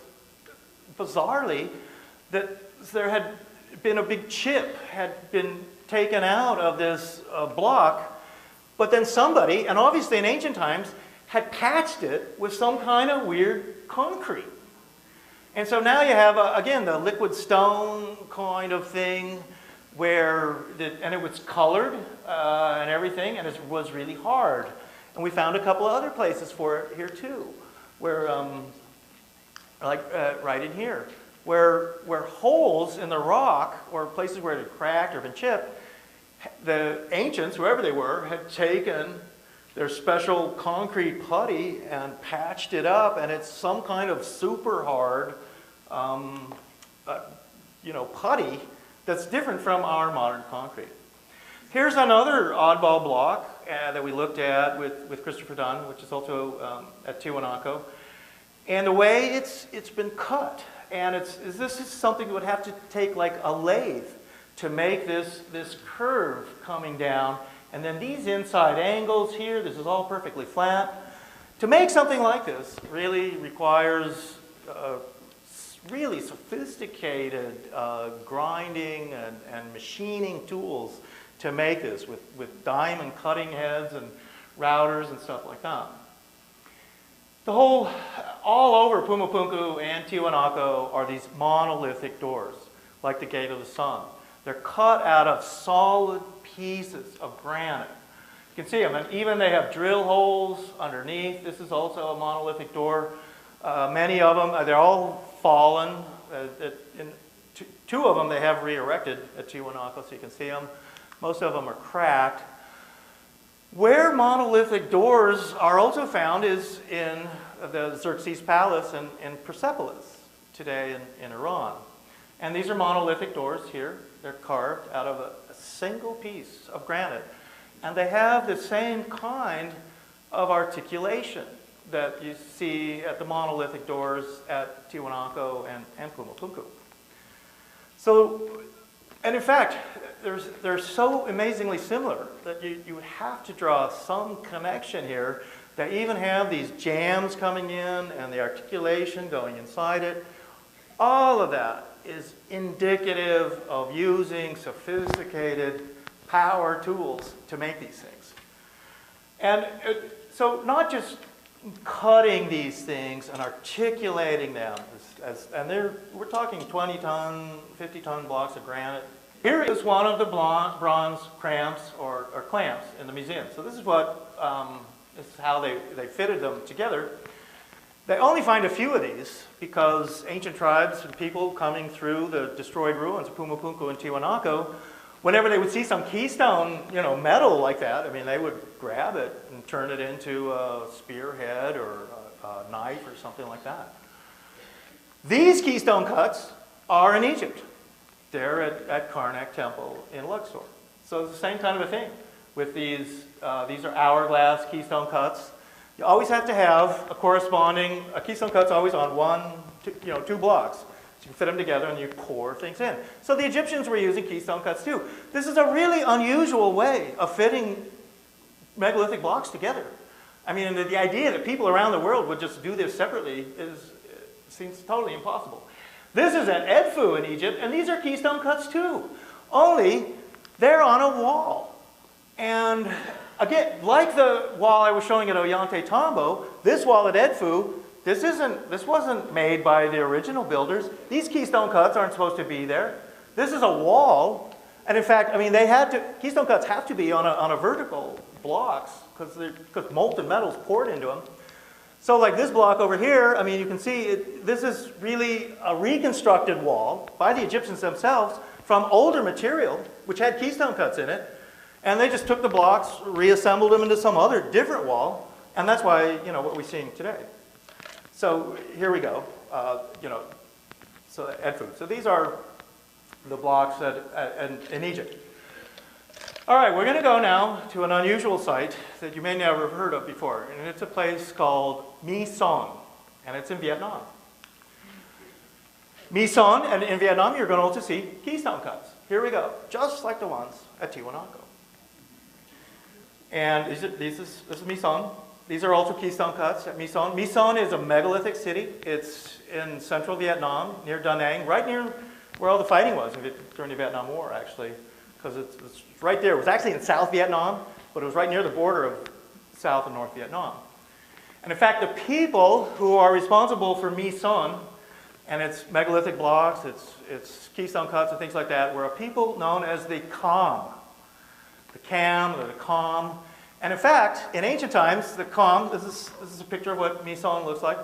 Speaker 1: bizarrely, that there had been a big chip had been taken out of this block, but then somebody, and obviously in ancient times, had patched it with some kind of weird concrete. And so now you have, again, the liquid stone kind of thing, and it was colored and everything, and it was really hard. And we found a couple of other places for it here too, where, right in here, where holes in the rock, or places where it had cracked or been chipped, the ancients, whoever they were, had taken their special concrete putty and patched it up, and it's some kind of super hard, putty that's different from our modern concrete. Here's another oddball block that we looked at with Christopher Dunn, which is also at Tiwanaku. And the way it's been cut, and this is something that would have to take like a lathe to make this curve coming down. And then these inside angles here, this is all perfectly flat. To make something like this really requires really sophisticated grinding and machining tools to make this with diamond cutting heads and routers and stuff like that. All over Pumapunku and Tiwanaku are these monolithic doors, like the Gate of the Sun. They're cut out of solid pieces of granite. You can see them, and even they have drill holes underneath. This is also a monolithic door. Many of them, they're all fallen. Two of them they have re-erected at Tiwanaku, so you can see them. Most of them are cracked. Where monolithic doors are also found is in the Xerxes Palace in Persepolis today in Iran. And these are monolithic doors here. They're carved out of a single piece of granite. And they have the same kind of articulation that you see at the monolithic doors at Tiwanaku and Pumapunku. So, and in fact, they're so amazingly similar that you have to draw some connection here. They even have these jambs coming in and the articulation going inside it. All of that is indicative of using sophisticated power tools to make these things. And so not just cutting these things and articulating them, we're talking 20-ton, 50-ton blocks of granite. Here is one of the bronze cramps or clamps in the museum. So this is this is how they fitted them together. They only find a few of these because ancient tribes and people coming through the destroyed ruins of Pumapunku and Tiwanaku, whenever they would see some keystone, metal like that, I mean, they would grab it and turn it into a spearhead or a knife or something like that. These keystone cuts are in Egypt. They're at Karnak Temple in Luxor. So it's the same kind of a thing with these are hourglass keystone cuts. You always have to have a keystone cut's always on two blocks. So you can fit them together and you pour things in. So the Egyptians were using keystone cuts too. This is a really unusual way of fitting megalithic blocks together. I mean, the idea that people around the world would just do this separately seems totally impossible. This is at Edfu in Egypt, and these are keystone cuts too. Only they're on a wall. And again, like the wall I was showing at Ollantay Tambo, this wall at Edfu, this wasn't made by the original builders. These keystone cuts aren't supposed to be there. This is a wall, and in fact, I mean, keystone cuts have to be on a vertical blocks because molten metal's poured into them. So like this block over here, I mean, you can see this is really a reconstructed wall by the Egyptians themselves from older material, which had keystone cuts in it. And they just took the blocks, reassembled them into some other different wall, and that's why, what we're seeing today. So here we go, so Edfu. So these are the blocks in Egypt. All right, we're going to go now to an unusual site that you may never have heard of before, and it's a place called My Son, and it's in Vietnam. My Son, and in Vietnam, you're going to also see keystone cuts. Here we go, just like the ones at Tiwanaku. And this is My Son. These are also keystone cuts at My Son. My Son is a megalithic city. It's in central Vietnam, near Da Nang, right near where all the fighting was during the Vietnam War, actually, because it's right there. It was actually in South Vietnam, but it was right near the border of South and North Vietnam. And in fact, the people who are responsible for My Son and its megalithic blocks, its keystone cuts and things like that, were a people known as the Kham. The Kham, or the Kham. And in fact, in ancient times, the Kham, this is a picture of what My Son looks like.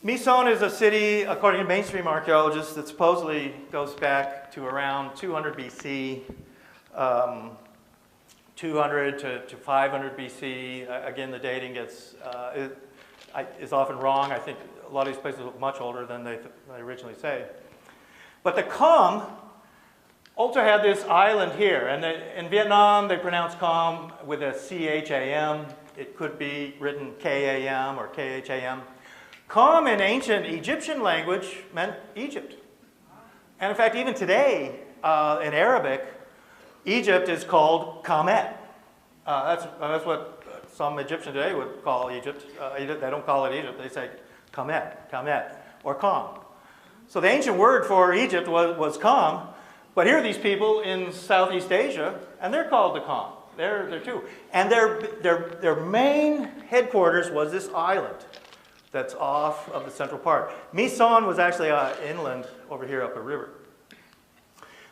Speaker 1: My Son is a city, according to mainstream archaeologists, that supposedly goes back to around 200 BC, 200 to 500 BC. Again, the dating is often wrong. I think a lot of these places look much older than they originally say. But the Kham also had this island here, and in Vietnam they pronounce Kham with a C-H-A-M. It could be written K-A-M or K-H-A-M. Kham in ancient Egyptian language meant Egypt. And in fact, even today, in Arabic, Egypt is called Kamet. That's what some Egyptians today would call Egypt. They don't call it Egypt, they say Kamet, or Kham. So the ancient word for Egypt was Kham, but here are these people in Southeast Asia, and they're called the Kham. They're too. And their main headquarters was this island that's off of the central part. My Son was actually inland over here up a river.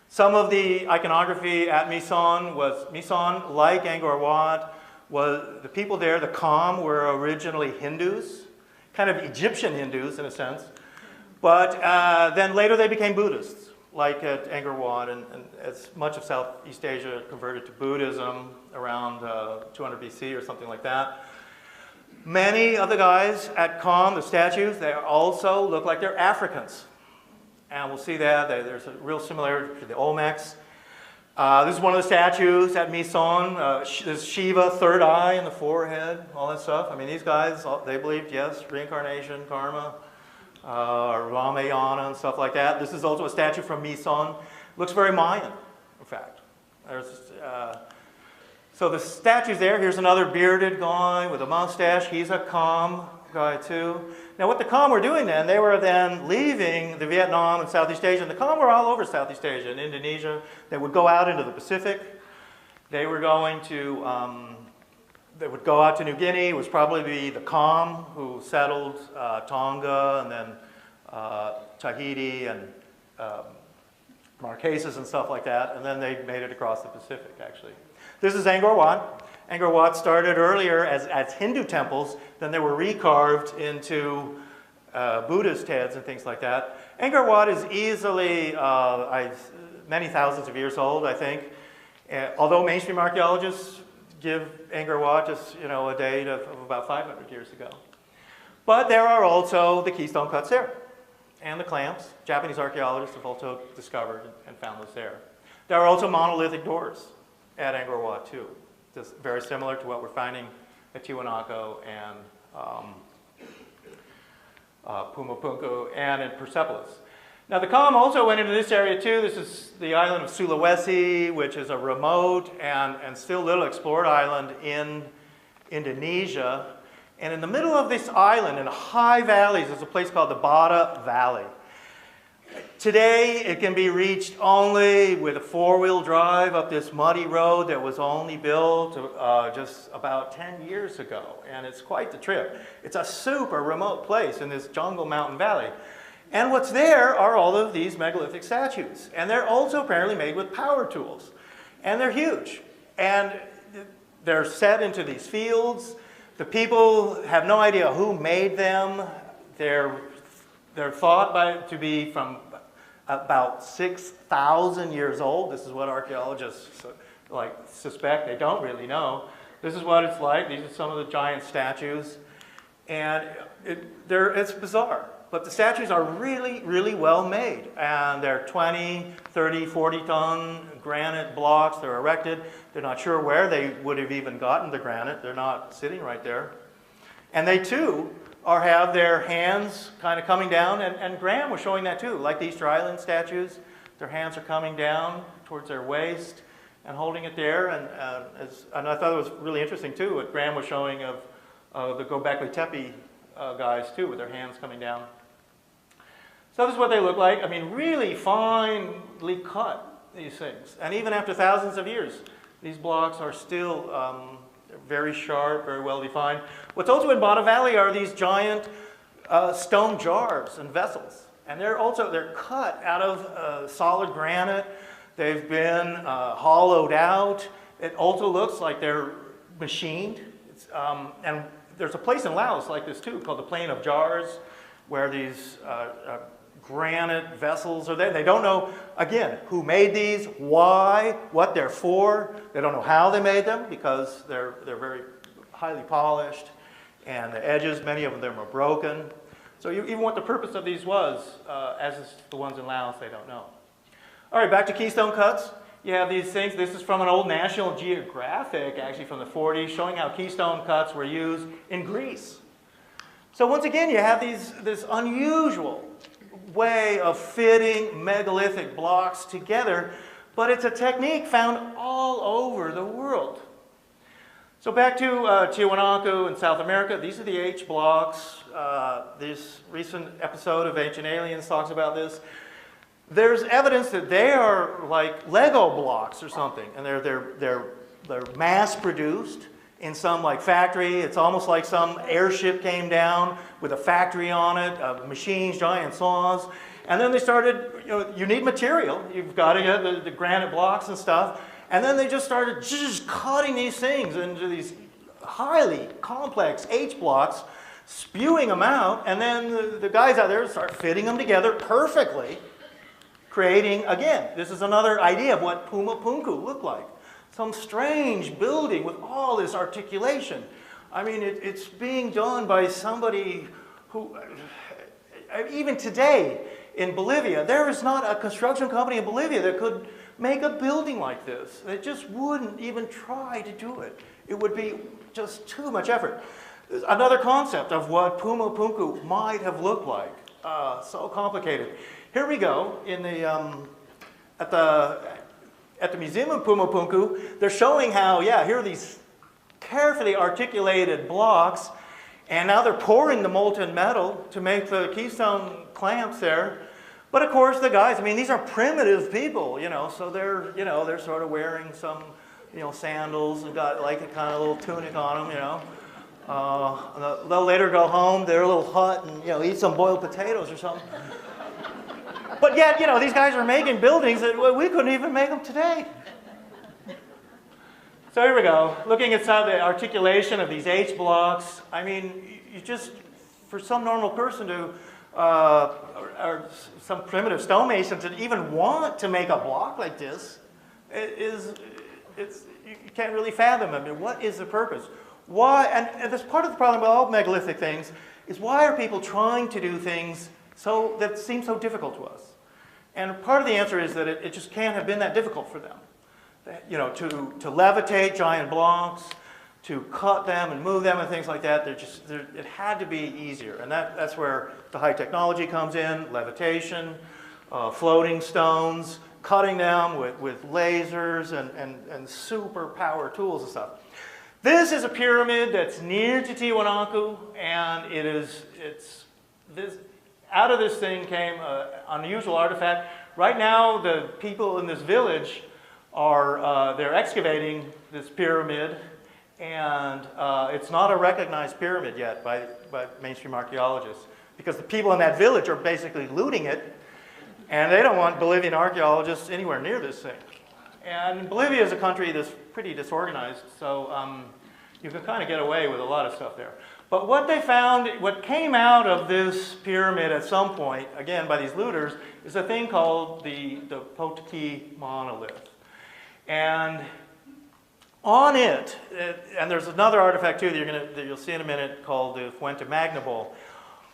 Speaker 1: Some of the iconography at My Son, like Angkor Wat, was the people there, the Kham, were originally Hindus, kind of Egyptian Hindus in a sense, but then later they became Buddhists, like at Angkor Wat, and as much of Southeast Asia converted to Buddhism around 200 BC or something like that. Many of the guys at Kham, the statues, they also look like they're Africans. And we'll see that. There's a real similarity to the Olmecs. This is one of the statues at My Son. There's Shiva, third eye in the forehead, all that stuff. I mean, these guys, they believed, yes, reincarnation, karma, Ramayana and stuff like that. This is also a statue from My Son. Looks very Mayan, in fact. So the statue's there. Here's another bearded guy with a mustache. He's a Kham. guy too. Now what the Com were doing then, they were then leaving the Vietnam and Southeast Asia, and the Com were all over Southeast Asia and Indonesia. They would go out into the Pacific. They were going to, they would go out to New Guinea. It was probably the Com who settled Tonga and then Tahiti and Marquesas and stuff like that, and then they made it across the Pacific, actually. This is Angkor Wat. Angkor Wat started earlier as Hindu temples, then they were recarved into Buddhist heads and things like that. Angkor Wat is easily many thousands of years old, I think. Although mainstream archaeologists give Angkor Wat just a date of about 500 years ago. But there are also the keystone cuts there. And the clamps. Japanese archaeologists have also discovered and found those there. There are also monolithic doors at Angkor Wat too. Just very similar to what we're finding at Tiwanaku and Pumapunku and in Persepolis. Now the Com also went into this area too. This is the island of Sulawesi, which is a remote and still little explored island in Indonesia. And in the middle of this island, in high valleys, is a place called the Bada Valley. Today, it can be reached only with a four-wheel drive up this muddy road that was only built just about 10 years ago. And it's quite the trip. It's a super remote place in this jungle mountain valley. And what's there are all of these megalithic statues. And they're also apparently made with power tools. And they're huge. And they're set into these fields. The people have no idea who made them. They're thought to be from about 6,000 years old. This is what archaeologists suspect. They don't really know. This is what it's like. These are some of the giant statues. And it's bizarre. But the statues are really, really well made. And they're 20, 30, 40-ton granite blocks. They're erected. They're not sure where they would have even gotten the granite. They're not sitting right there. And they, too, have their hands kind of coming down. And Graham was showing that, too. Like the Easter Island statues, their hands are coming down towards their waist and holding it there. And I thought it was really interesting, too, what Graham was showing of the Göbekli Tepe guys, too, with their hands coming down. So this is what they look like. I mean, really finely cut, these things. And even after thousands of years, these blocks are still very sharp, very well defined. What's also in Bada Valley are these giant stone jars and vessels. And they're cut out of solid granite. They've been hollowed out. It also looks like they're machined. And there's a place in Laos like this too, called the Plain of Jars, where these granite vessels are there. They don't know, again, who made these, why, what they're for. They don't know how they made them because they're very highly polished, and the edges, many of them are broken. So even what the purpose of these was, as is the ones in Laos, they don't know. All right, back to keystone cuts. You have these things. This is from an old National Geographic, actually from the 40s, showing how keystone cuts were used in Greece. So once again, you have this unusual way of fitting megalithic blocks together, but it's a technique found all over the world. So back to Tiwanaku in South America, these are the H blocks. This recent episode of Ancient Aliens talks about this. There's evidence that they are like Lego blocks or something, and they're mass-produced in some factory. It's almost like some airship came down with a factory on it, machines, giant saws, and then they started, you need material. You've got to get the granite blocks and stuff, and then they just started cutting these things into these highly complex H blocks, spewing them out, and then the guys out there start fitting them together perfectly, creating, again, this is another idea of what Pumapunku looked like. Some strange building with all this articulation. I mean, it's being done by somebody who, even today in Bolivia, there is not a construction company in Bolivia that could make a building like this. They just wouldn't even try to do it. It would be just too much effort. Another concept of what Pumapunku might have looked like. So complicated. Here we go in the, at the museum in Pumapunku. They're showing how, here are these carefully articulated blocks, And now they're pouring the molten metal to make the keystone clamps there. But of course the guys, I mean, these are primitive people, so they're sort of wearing some, sandals and got like a kind of little tunic on them, they'll later go home, their little hut, and eat some boiled potatoes or something. But yet, these guys are making buildings that we couldn't even make them today. So here we go, looking at some of the articulation of these H blocks. I mean, for some normal person to, or some primitive stonemason to even want to make a block like this, you can't really fathom. I mean, what is the purpose? Why, and that's part of the problem with all megalithic things, is why are people trying to do things that seem so difficult to us? And part of the answer is that it just can't have been that difficult for them. To levitate giant blocks, to cut them and move them and things like that, it had to be easier. And that's where the high technology comes in, levitation, floating stones, cutting them with lasers and super power tools and stuff. This is a pyramid that's near to Tiwanaku, and out of this thing came an unusual artifact. Right now, the people in this village they're excavating this pyramid, and it's not a recognized pyramid yet by mainstream archaeologists, because the people in that village are basically looting it, and they don't want Bolivian archaeologists anywhere near this thing. And Bolivia is a country that's pretty disorganized, so you can kind of get away with a lot of stuff there. But what they found, what came out of this pyramid at some point, again by these looters, is a thing called the Potiki monolith. And on it, and there's another artifact too that you'll see in a minute called the Fuente Magnable.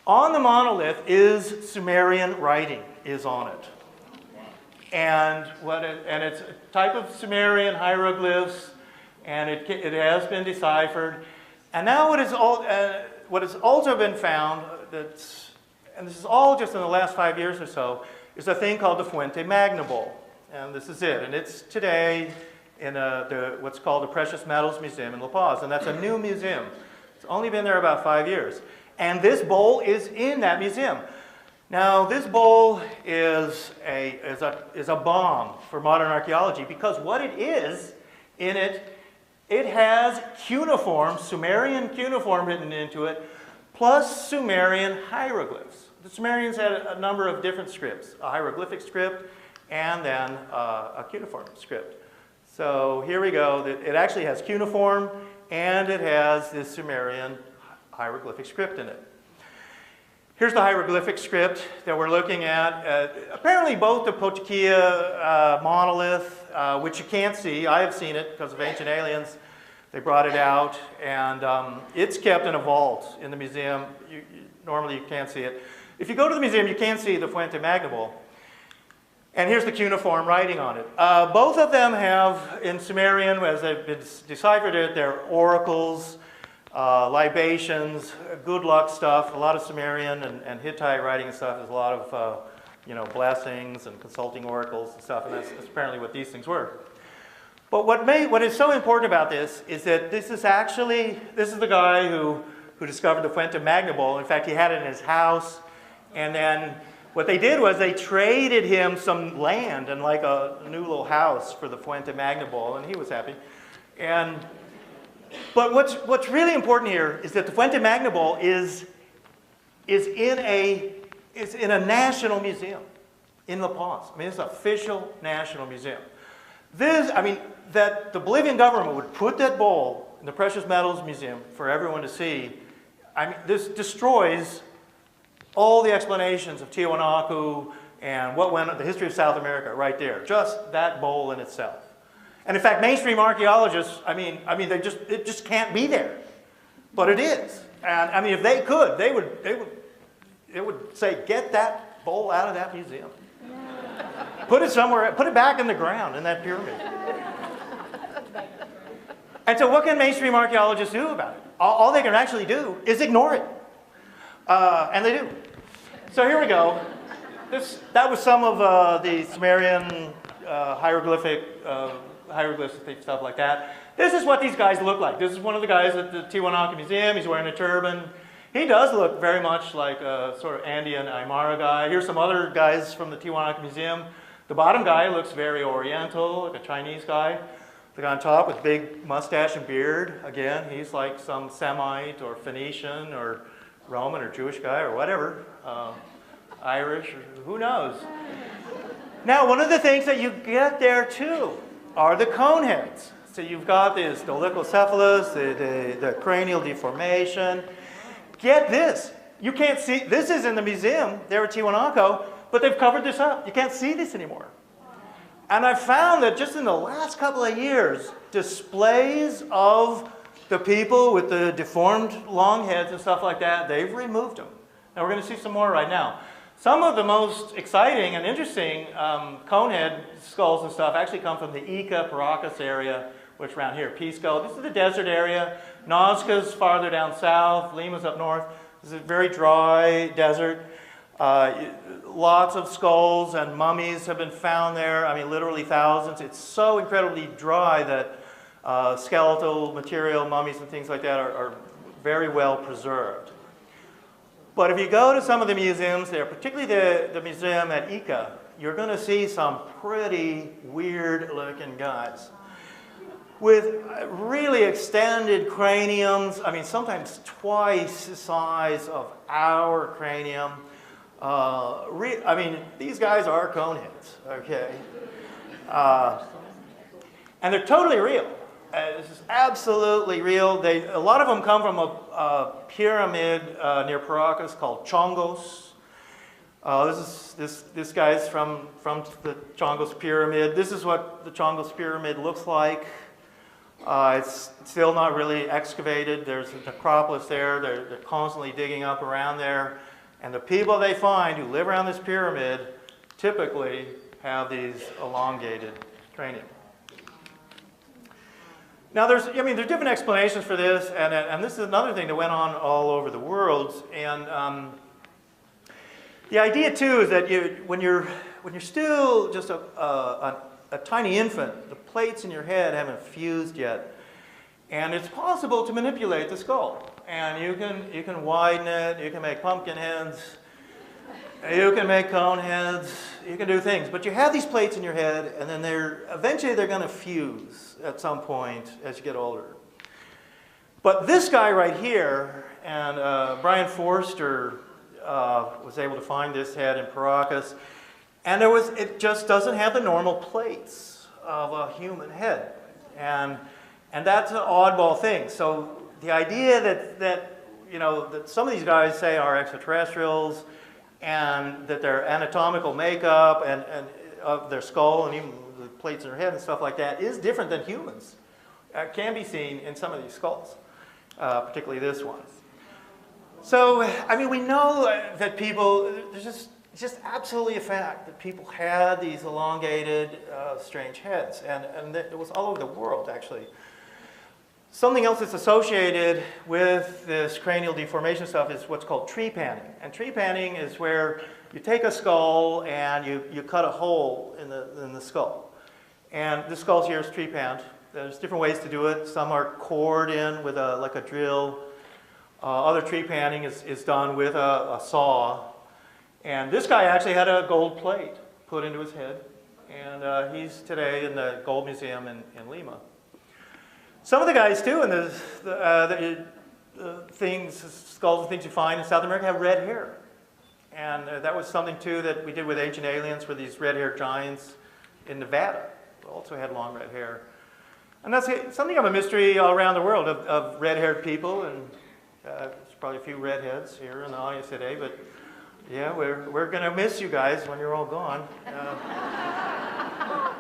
Speaker 1: On the monolith is Sumerian writing is on it. And it's a type of Sumerian hieroglyphs, and it has been deciphered. And now what has also been found, and this is all just in the last 5 years or so, is a thing called the Fuente Magnable. And this is it. And it's today in what's called the Precious Metals Museum in La Paz. And that's a new museum. It's only been there about 5 years. And this bowl is in that museum. Now, this bowl is a bomb for modern archaeology, because what it is in it has cuneiform, Sumerian cuneiform written into it, plus Sumerian hieroglyphs. The Sumerians had a number of different scripts, a hieroglyphic script and then a cuneiform script. So here we go. It actually has cuneiform and it has this Sumerian hieroglyphic script in it. Here's the hieroglyphic script that we're looking at. Apparently both the Potiki monolith, which you can't see, I have seen it because of Ancient Aliens. They brought it out, and it's kept in a vault in the museum. Normally you can't see it. If you go to the museum, you can see the Fuente Magnable. And here's the cuneiform writing on it. Both of them have, in Sumerian, as they've been deciphered it, they're oracles, libations, good luck stuff. A lot of Sumerian and Hittite writing and stuff. There's a lot of blessings and consulting oracles and stuff, and that's apparently what these things were. But what is so important about this is that this is the guy who discovered the Fuente Magnable. In fact, he had it in his house, and then what they did was they traded him some land and like a new little house for the Fuente Magnable, and he was happy. But what's really important here is that the Fuente Magnable is in a national museum in La Paz. I mean, it's an official national museum. That the Bolivian government would put that bowl in the Precious Metals Museum for everyone to see, this destroys all the explanations of Tiwanaku and the history of South America right there. Just that bowl in itself. And in fact, mainstream archaeologists, it just can't be there. But it is. And if they could, they would say, get that bowl out of that museum. Put it somewhere, put it back in the ground in that pyramid. And so what can mainstream archaeologists do about it? All they can actually do is ignore it. And they do. So here we go. That was some of the Sumerian hieroglyphs and stuff like that. This is what these guys look like. This is one of the guys at the Tiwanaku Museum. He's wearing a turban. He does look very much like a sort of Andean Aymara guy. Here's some other guys from the Tiwanaku Museum. The bottom guy looks very oriental, like a Chinese guy. The guy on top with big mustache and beard, again, he's like some Semite or Phoenician or Roman or Jewish guy or whatever, Irish, or who knows. Now, one of the things that you get there too are the cone heads. So you've got this dolichocephalus, the cranial deformation. Get this, you can't see, this is in the museum there at Tiwanaku, but they've covered this up. You can't see this anymore. And I found that just in the last couple of years, displays of the people with the deformed long heads and stuff like that, they've removed them. Now we're going to see some more right now. Some of the most exciting and interesting conehead skulls and stuff actually come from the Ica, Paracas area, which is around here, Pisco. This is the desert area. Nazca's farther down south. Lima's up north. This is a very dry desert. Lots of skulls and mummies have been found there. I mean, literally thousands. It's so incredibly dry that skeletal material, mummies and things like that are very well preserved. But if you go to some of the museums there, particularly the museum at Ica, you're going to see some pretty weird looking guys with really extended craniums. I mean, sometimes twice the size of our cranium. I mean, these guys are coneheads, okay? And they're totally real. This is absolutely real. A lot of them come from a pyramid near Paracas called Chongos. This guy's from the Chongos pyramid. This is what the Chongos pyramid looks like. It's still not really excavated. There's a necropolis there. They're constantly digging up around there. And the people they find who live around this pyramid typically have these elongated cranium. Now there's different explanations for this, and this is another thing that went on all over the world. And the idea too is that when you're still just a tiny infant, the plates in your head haven't fused yet, and it's possible to manipulate the skull. And you can widen it, you can make pumpkin heads, you can make cone heads, you can do things. But you have these plates in your head, and then eventually they're going to fuse at some point as you get older. But this guy right here, and Brian Forster was able to find this head in Paracas, and it just doesn't have the normal plates of a human head. And that's an oddball thing. So the idea that some of these guys say are extraterrestrials, and that their anatomical makeup and of their skull and even the plates in their head and stuff like that is different than humans. Can be seen in some of these skulls, particularly this one. So, I mean, we know that people, it's just absolutely a fact that people had these elongated, strange heads, and it was all over the world, actually. Something else that's associated with this cranial deformation stuff is what's called trepanning. And trepanning is where you take a skull and you cut a hole in the skull. And the skull here is trepanned. There's different ways to do it. Some are cored in with like a drill. Other trepanning is done with a saw. And this guy actually had a gold plate put into his head. And he's today in the Gold Museum in Lima. Some of the guys too, and the skulls and things you find in South America have red hair. And that was something too that we did with Ancient Aliens, where these red-haired giants in Nevada also had long red hair. And that's something of a mystery all around the world of red-haired people, and there's probably a few redheads here in the audience today, but yeah, we're going to miss you guys when you're all gone.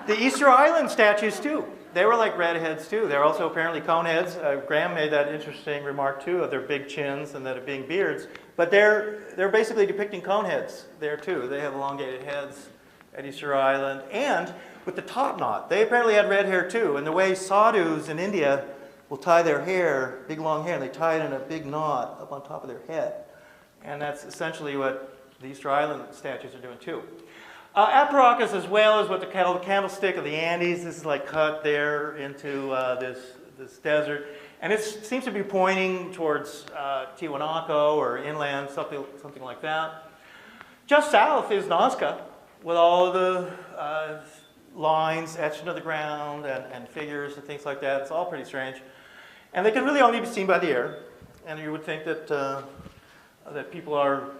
Speaker 1: The Easter Island statues too. They were like redheads too. They're also apparently coneheads. Graham made that interesting remark too of their big chins and that of being beards. But they're basically depicting coneheads there too. They have elongated heads at Easter Island. And with the top knot, they apparently had red hair too. And the way sadhus in India will tie their hair, big long hair, and they tie it in a big knot up on top of their head. And that's essentially what the Easter Island statues are doing too. At Paracas, as well as what they call the candlestick of the Andes, this is like cut there into this desert. And it seems to be pointing towards Tiwanaku or inland, something like that. Just south is Nazca, with all the lines etched into the ground and figures and things like that. It's all pretty strange. And they can really only be seen by the air. And you would think that, that people are,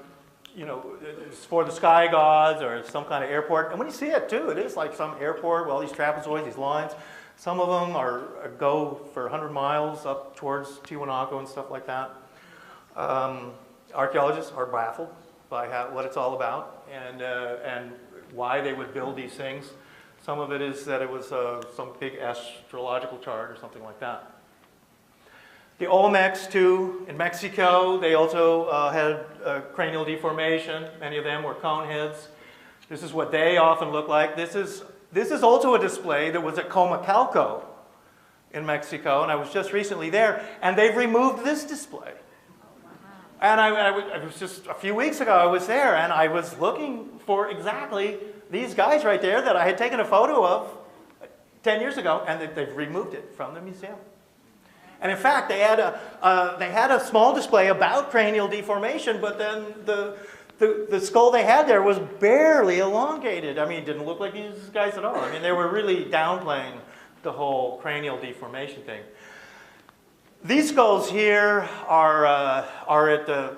Speaker 1: you know, it's for the sky gods or some kind of airport. And when you see it too, it is like some airport with all these trapezoids, these lines. Some of them go for 100 miles up towards Tiwanaku and stuff like that. Archaeologists are baffled by what it's all about and why they would build these things. Some of it is that it was some big astrological chart or something like that. The Olmecs, too, in Mexico, they also had cranial deformation. Many of them were cone heads. This is what they often look like. This is also a display that was at Comacalco in Mexico, and I was just recently there, and they've removed this display. And I was just a few weeks ago, I was there, and I was looking for exactly these guys right there that I had taken a photo of 10 years ago, and they've removed it from the museum. And in fact, they had a small display about cranial deformation, but then the skull they had there was barely elongated. I mean, it didn't look like these guys at all. I mean, they were really downplaying the whole cranial deformation thing. These skulls here are at the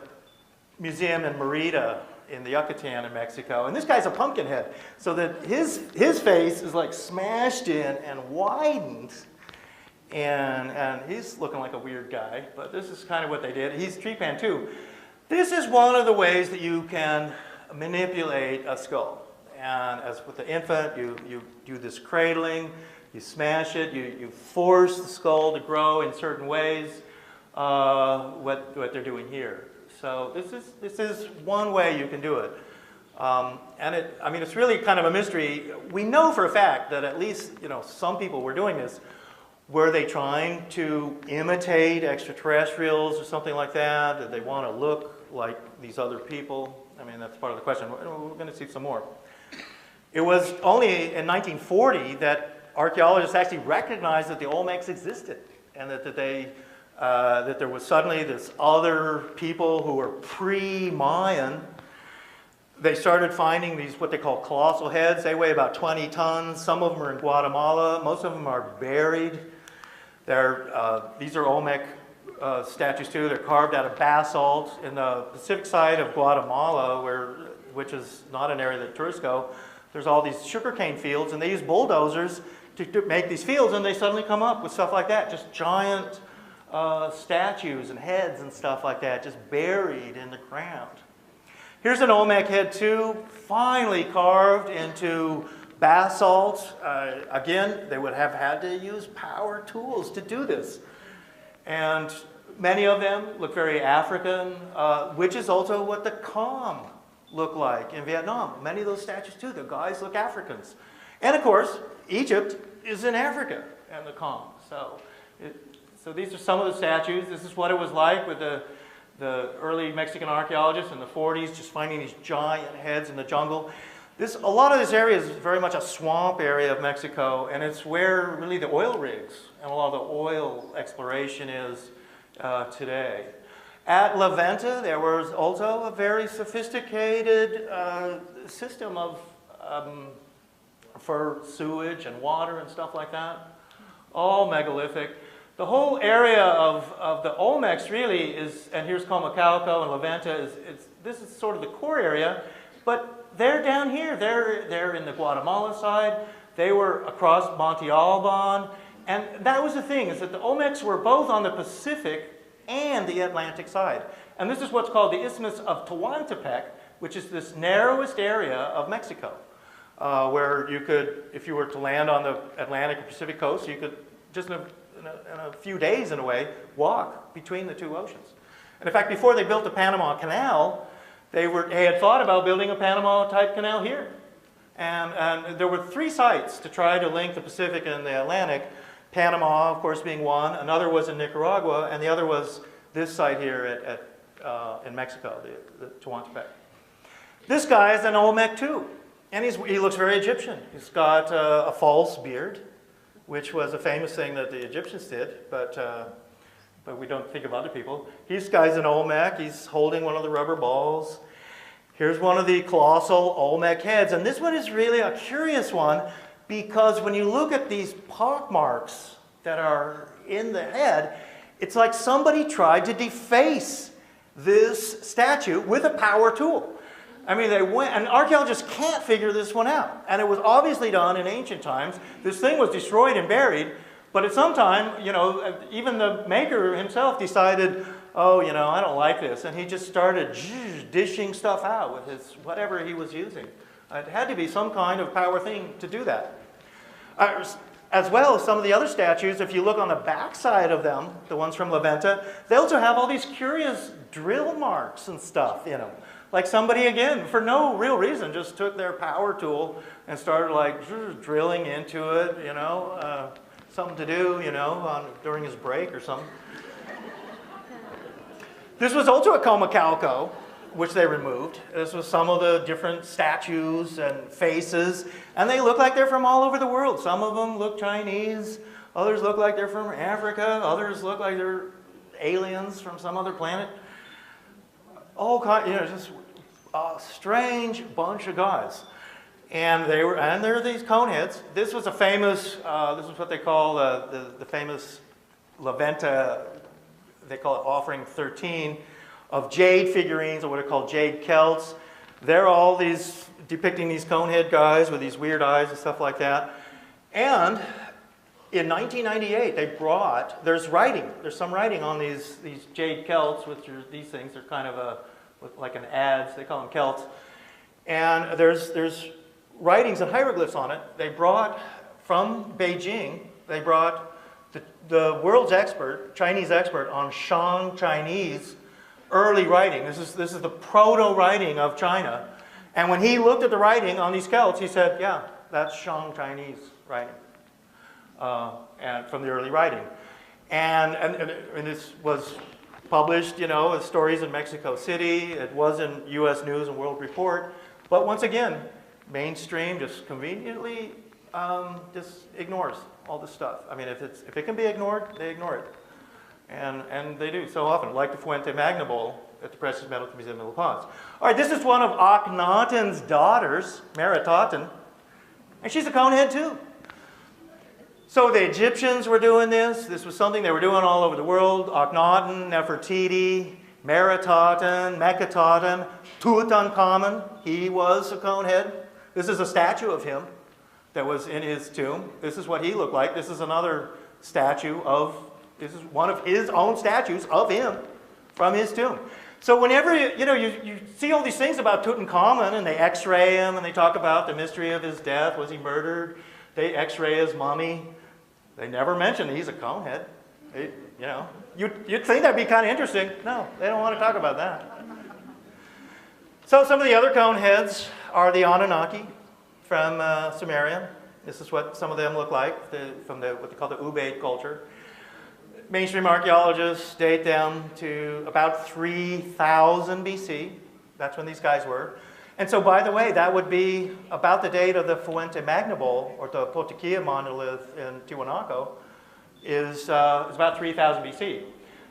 Speaker 1: museum in Merida in the Yucatan in Mexico. And this guy's a pumpkin head. So that his face is like smashed in and widened. And he's looking like a weird guy. But this is kind of what they did. He's trepan too. This is one of the ways that you can manipulate a skull. And as with the infant, you do this cradling. You smash it, you force the skull to grow in certain ways, what they're doing here. So this is one way you can do it. And I mean, it's really kind of a mystery. We know for a fact that at least, you know, some people were doing this. Were they trying to imitate extraterrestrials or something like that? Did they want to look like these other people? I mean, that's part of the question. We're going to see some more. It was only in 1940 that archaeologists actually recognized that the Olmecs existed, and that there was suddenly this other people who were pre-Mayan. They started finding these what they call colossal heads. They weigh about 20 tons. Some of them are in Guatemala. Most of them are buried. These are Olmec statues too. They're carved out of basalt in the Pacific side of Guatemala, which is not an area that tourists go. There's all these sugarcane fields, and they use bulldozers to make these fields, and they suddenly come up with stuff like that, just giant statues and heads and stuff like that, just buried in the ground. Here's an Olmec head too, finely carved into basalt. Again, they would have had to use power tools to do this. And many of them look very African, which is also what the Kham look like in Vietnam. Many of those statues too, the guys look Africans. And of course, Egypt is in Africa and the Kham. So these are some of the statues. This is what it was like with the early Mexican archaeologists in the 40s, just finding these giant heads in the jungle. A lot of this area is very much a swamp area of Mexico, and it's where really the oil rigs and a lot of the oil exploration is today. At La Venta, there was also a very sophisticated system of for sewage and water and stuff like that, all megalithic. The whole area of the Olmecs really is, and here's Comacalco and La Venta, this is sort of the core area, but they're down here. They're in the Guatemala side. They were across Monte Alban, and that was the thing, is that the Olmecs were both on the Pacific and the Atlantic side. And this is what's called the Isthmus of Tehuantepec, which is this narrowest area of Mexico. Where you could, if you were to land on the Atlantic or Pacific coast, you could just in a few days, in a way, walk between the two oceans. And in fact, before they built the Panama Canal, they had thought about building a Panama-type canal here. And there were 3 sites to try to link the Pacific and the Atlantic. Panama, of course, being one. Another was in Nicaragua, and the other was this site here in Mexico, the Tehuantepec. This guy is an Olmec too. And he looks very Egyptian. He's got a false beard, which was a famous thing that the Egyptians did, but we don't think of other people. This guy's an Olmec. He's holding one of the rubber balls. Here's one of the colossal Olmec heads. And this one is really a curious one because when you look at these pock marks that are in the head, it's like somebody tried to deface this statue with a power tool. I mean, and archaeologists can't figure this one out. And it was obviously done in ancient times. This thing was destroyed and buried, but at some time, you know, even the maker himself decided, oh, you know, I don't like this. And he just started dishing stuff out with his whatever he was using. It had to be some kind of power thing to do that. As well as some of the other statues, if you look on the backside of them, the ones from Levanta, they also have all these curious drill marks and stuff in them. Like somebody, again, for no real reason, just took their power tool and started like drilling into it, you know, something to do, you know, during his break or something. This was also a coma calco, which they removed. This was some of the different statues and faces, and they look like they're from all over the world. Some of them look Chinese, others look like they're from Africa, others look like they're aliens from some other planet. All kind, you know, just a strange bunch of guys. And there are these cone heads. This was a famous, this is what they call the famous Levanta, they call it offering 13, of jade figurines, or what are called jade celts. They're all these, depicting these cone head guys with these weird eyes and stuff like that. And in 1998, they brought, there's some writing on these jade celts, which are these things. They're kind of like an adze, they call them celts. And there's writings and hieroglyphs on it. They brought, from Beijing, they brought the world's expert, Chinese expert on Shang Chinese early writing. This is the proto-writing of China. And when he looked at the writing on these celts, he said, yeah, that's Shang Chinese writing, and from the early writing. And this was published, you know, as stories in Mexico City. It was in U.S. News and World Report. But once again, mainstream just conveniently just ignores all this stuff. I mean, if it can be ignored, they ignore it. And they do so often, like the Fuente Magna Bowl at the Precious Metals Museum of La Paz. All right, this is one of Akhenaten's daughters, Meritaten, and she's a conehead too. So the Egyptians were doing this. This was something they were doing all over the world. Akhenaten, Nefertiti, Meritaten, Meketaten, Tutankhamun, he was a conehead. This is a statue of him that was in his tomb. This is what he looked like. This is another statue of, this is one of his own statues of him from his tomb. So whenever you see all these things about Tutankhamun and they x-ray him and they talk about the mystery of his death, was he murdered? They x-ray his mummy. They never mention he's a conehead. You'd think that'd be kind of interesting. No, they don't want to talk about that. So some of the other coneheads are the Anunnaki from Sumerian. This is what some of them look like from what they call the Ubaid culture. Mainstream archaeologists date them to about 3000 BC. That's when these guys were. And so, by the way, that would be about the date of the Fuente Magna Bowl, or the Potiquia monolith in Tiwanaku, is about 3000 BC. So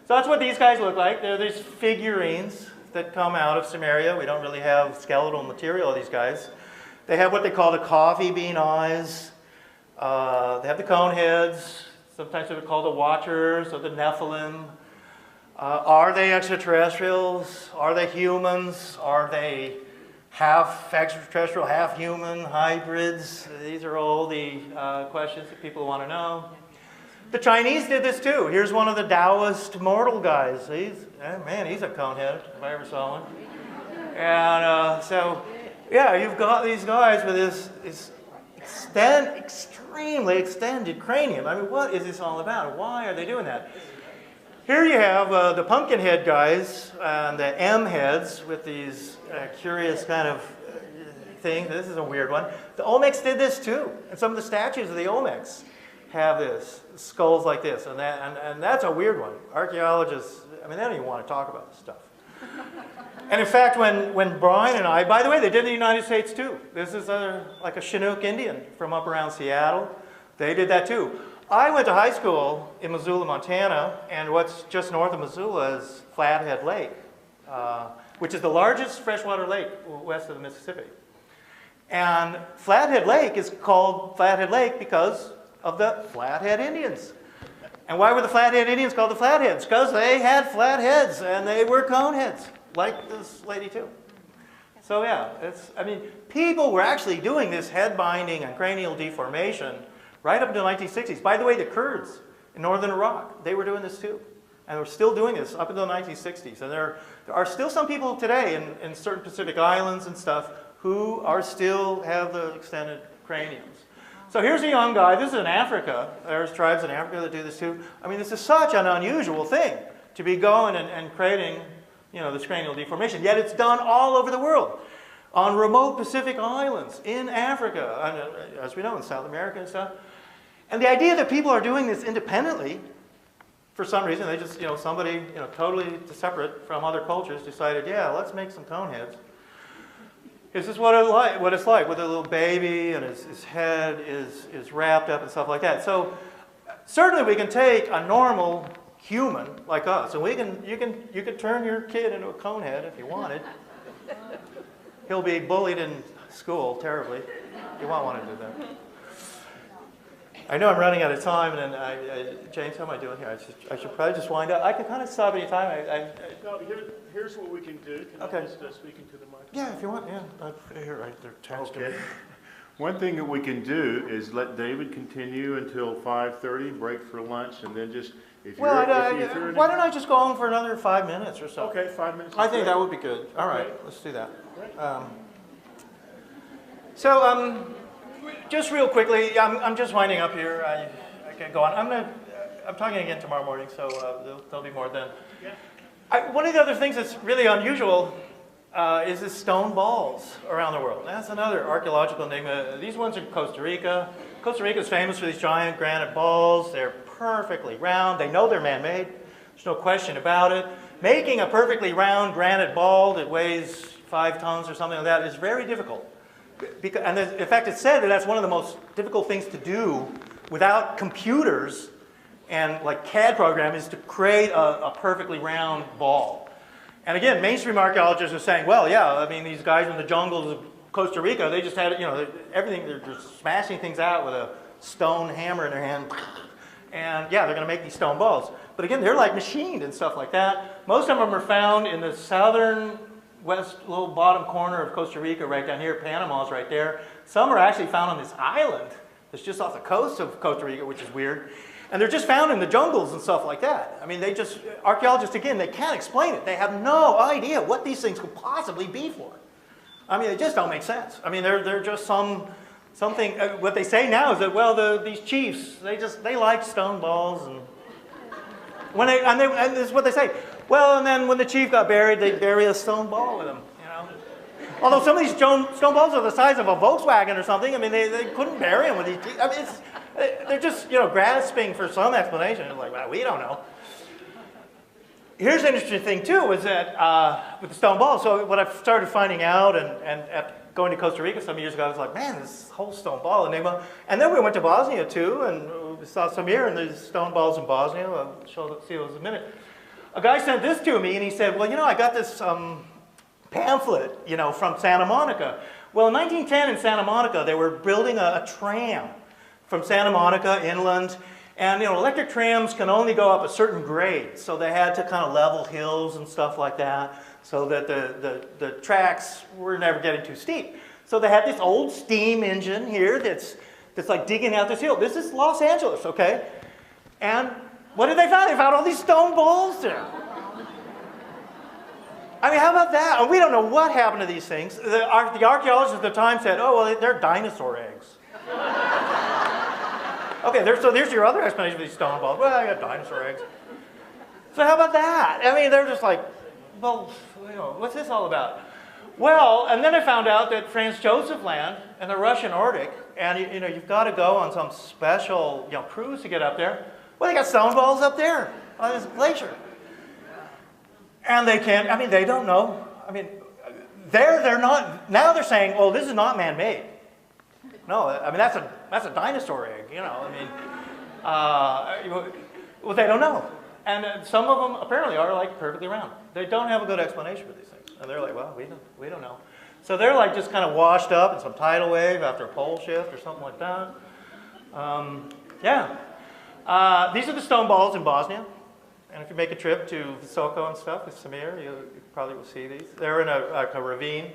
Speaker 1: that's what these guys look like. They're these figurines that come out of Sumeria. We don't really have skeletal material of these guys. They have what they call the coffee bean eyes. They have the cone heads. Sometimes they're called the Watchers or the Nephilim. Are they extraterrestrials? Are they humans? Are they half extraterrestrial, half human, hybrids? These are all the questions that people want to know. The Chinese did this too. Here's one of the Taoist mortal guys. He's a conehead, if I ever saw one. And so, yeah, you've got these guys with this extremely extended cranium. I mean, what is this all about? Why are they doing that? Here you have the pumpkin head guys and the M heads with these curious kind of things. This is a weird one. The Olmecs did this too. And some of the statues of the Olmecs have this, skulls like this. And that's a weird one. Archaeologists, I mean, they don't even want to talk about this stuff. And in fact, when Brian and I, by the way, they did in the United States too. This is like a Chinook Indian from up around Seattle. They did that too. I went to high school in Missoula, Montana, and what's just north of Missoula is Flathead Lake, which is the largest freshwater lake west of the Mississippi. And Flathead Lake is called Flathead Lake because of the Flathead Indians. And why were the Flathead Indians called the Flatheads? Because they had flat heads and they were cone heads, like this lady too. So yeah, I mean, people were actually doing this head binding and cranial deformation right up until the 1960s. By the way, the Kurds in northern Iraq, they were doing this too. And we're still doing this up until the 1960s. And there are still some people today in certain Pacific islands and stuff who are still have the extended craniums. So here's a young guy. This is in Africa. There's tribes in Africa that do this too. I mean, this is such an unusual thing to be going and creating, you know, this cranial deformation. Yet it's done all over the world. On remote Pacific islands, in Africa, and, as we know, in South America and stuff. And the idea that people are doing this independently, for some reason, they just, you know, somebody, you know, totally separate from other cultures decided, yeah, let's make some cone heads. This is what it's like with a little baby and his head is wrapped up and stuff like that. So certainly we can take a normal human like us, and you can turn your kid into a cone head if you wanted. He'll be bullied in school terribly. You won't want to do that. I know I'm running out of time, and James, how am I doing here? I should probably just wind up. I can kind of stop any time.
Speaker 2: No, here's what we can do. Can
Speaker 1: okay.
Speaker 2: I just speak into the microphone?
Speaker 1: Yeah, if you want. Yeah, here, right there.
Speaker 2: Okay. One thing that we can do is let David continue until 5:30, break for lunch, and then just if you're.
Speaker 1: Why don't I just go home for another 5 minutes or so?
Speaker 2: Okay, 5 minutes.
Speaker 1: I think that would be good. All right, let's do that.
Speaker 2: Right.
Speaker 1: Just real quickly, I'm just winding up here. I can go on. I'm talking again tomorrow morning, so there'll be more then.
Speaker 2: Yeah.
Speaker 1: One of the other things that's really unusual is the stone balls around the world. That's another archaeological enigma. These ones are in Costa Rica. Costa Rica is famous for these giant granite balls. They're perfectly round. They know they're man-made. There's no question about it. Making a perfectly round granite ball that weighs 5 tons or something like that is very difficult. And in fact, it's said that that's one of the most difficult things to do without computers and like CAD program is to create a perfectly round ball. And again, mainstream archaeologists are saying, well, yeah, I mean, these guys in the jungles of Costa Rica, they just had, you know, everything, they're just smashing things out with a stone hammer in their hand. And yeah, they're going to make these stone balls. But again, they're like machined and stuff like that. Most of them are found in the southern west little bottom corner of Costa Rica, right down here. Panama's right there. Some are actually found on this island that's just off the coast of Costa Rica, which is weird. And they're just found in the jungles and stuff like that. I mean, archaeologists, again, they can't explain it. They have no idea what these things could possibly be for. I mean, they just don't make sense. I mean, they're just something, what they say now is that, well, these chiefs, they like stone balls. And this is what they say. Well, and then when the chief got buried, they'd bury a stone ball with him, you know. Although some of these stone balls are the size of a Volkswagen or something. I mean, they couldn't bury them with these teeth. I mean, they're just, you know, grasping for some explanation. It's like, well, we don't know. Here's an interesting thing, too, is that with the stone balls, so what I've started finding out and going to Costa Rica some years ago, I was like, man, this whole stone ball enigma. And then we went to Bosnia, too, and we saw Samir and there's stone balls in Bosnia. I'll see those in a minute. A guy sent this to me, and he said, well, you know, I got this pamphlet, you know, from Santa Monica. Well, in 1910 in Santa Monica, they were building a tram from Santa Monica inland. And, you know, electric trams can only go up a certain grade. So they had to kind of level hills and stuff like that so that the tracks were never getting too steep. So they had this old steam engine here that's like digging out this hill. This is Los Angeles, okay? And what did they find? They found all these stone balls there. I mean, how about that? And we don't know what happened to these things. The archaeologists at the time said, oh, well, they're dinosaur eggs. Okay, so there's your other explanation for these stone balls. Well, I got dinosaur eggs. So how about that? I mean, they're just like, well, you know, what's this all about? Well, and then I found out that Franz Josef Land and the Russian Arctic, and you know, you've got to go on some special, you know, cruise to get up there. Well, they got stone balls up there on this glacier. And they can't, I mean, they don't know. I mean, they're not, now they're saying, oh, this is not man-made. No, I mean, that's That's a dinosaur egg, you know. I mean, well, they don't know. And some of them apparently are like perfectly round. They don't have a good explanation for these things. And they're like, well, we don't know. So they're like just kind of washed up in some tidal wave after a pole shift or something like that. Yeah. These are the stone balls in Bosnia. And if you make a trip to Visoko and stuff with Samir, you probably will see these. They're in a ravine.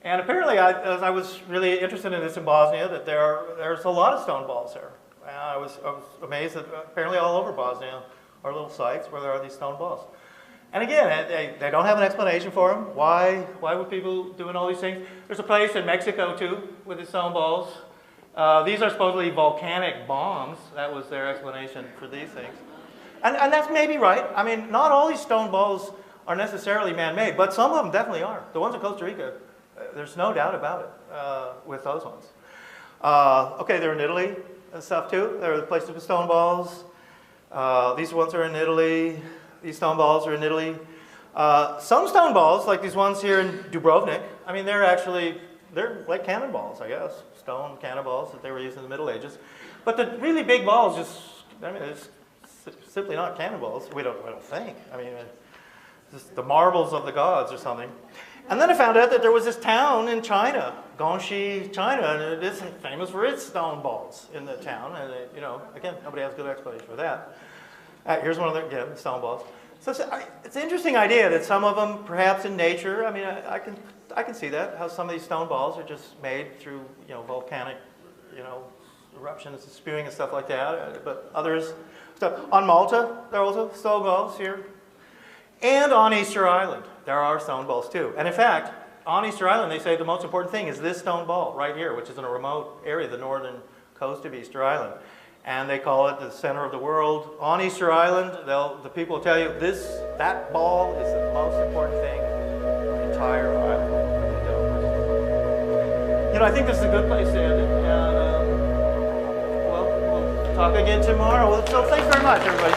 Speaker 1: And apparently, as I was really interested in this in Bosnia, that there's a lot of stone balls there. I was amazed that apparently all over Bosnia are little sites where there are these stone balls. And again, they don't have an explanation for them. Why would people doing all these things? There's a place in Mexico, too, with the stone balls. These are supposedly volcanic bombs. That was their explanation for these things. And that's maybe right. I mean, not all these stone balls are necessarily man-made, but some of them definitely are. The ones in Costa Rica, there's no doubt about it with those ones. Okay, they're in Italy and stuff too. They're the places with stone balls. These ones are in Italy. These stone balls are in Italy. Some stone balls, like these ones here in Dubrovnik, I mean, they're like cannonballs, I guess. Stone cannonballs that they were using in the Middle Ages. But the really big balls it's simply not cannonballs. We don't think. I mean, it's just the marbles of the gods or something. And then I found out that there was this town in China, Gongxi, China, and it is famous for its stone balls in the town. And, again, nobody has a good explanation for that. Here's one of the, again, stone balls. So it's an interesting idea that some of them, perhaps in nature, I mean, I can see that, how some of these stone balls are just made through, volcanic, eruptions and spewing and stuff like that. But others, so on Malta, there are also stone balls here. And on Easter Island, there are stone balls too. And in fact, on Easter Island, they say the most important thing is this stone ball right here, which is in a remote area, the northern coast of Easter Island. And they call it the center of the world. On Easter Island, the people will tell you that ball is the most important thing on the entire island. I think this is a good place to end it. And, we'll talk again tomorrow. So thanks very much, everybody.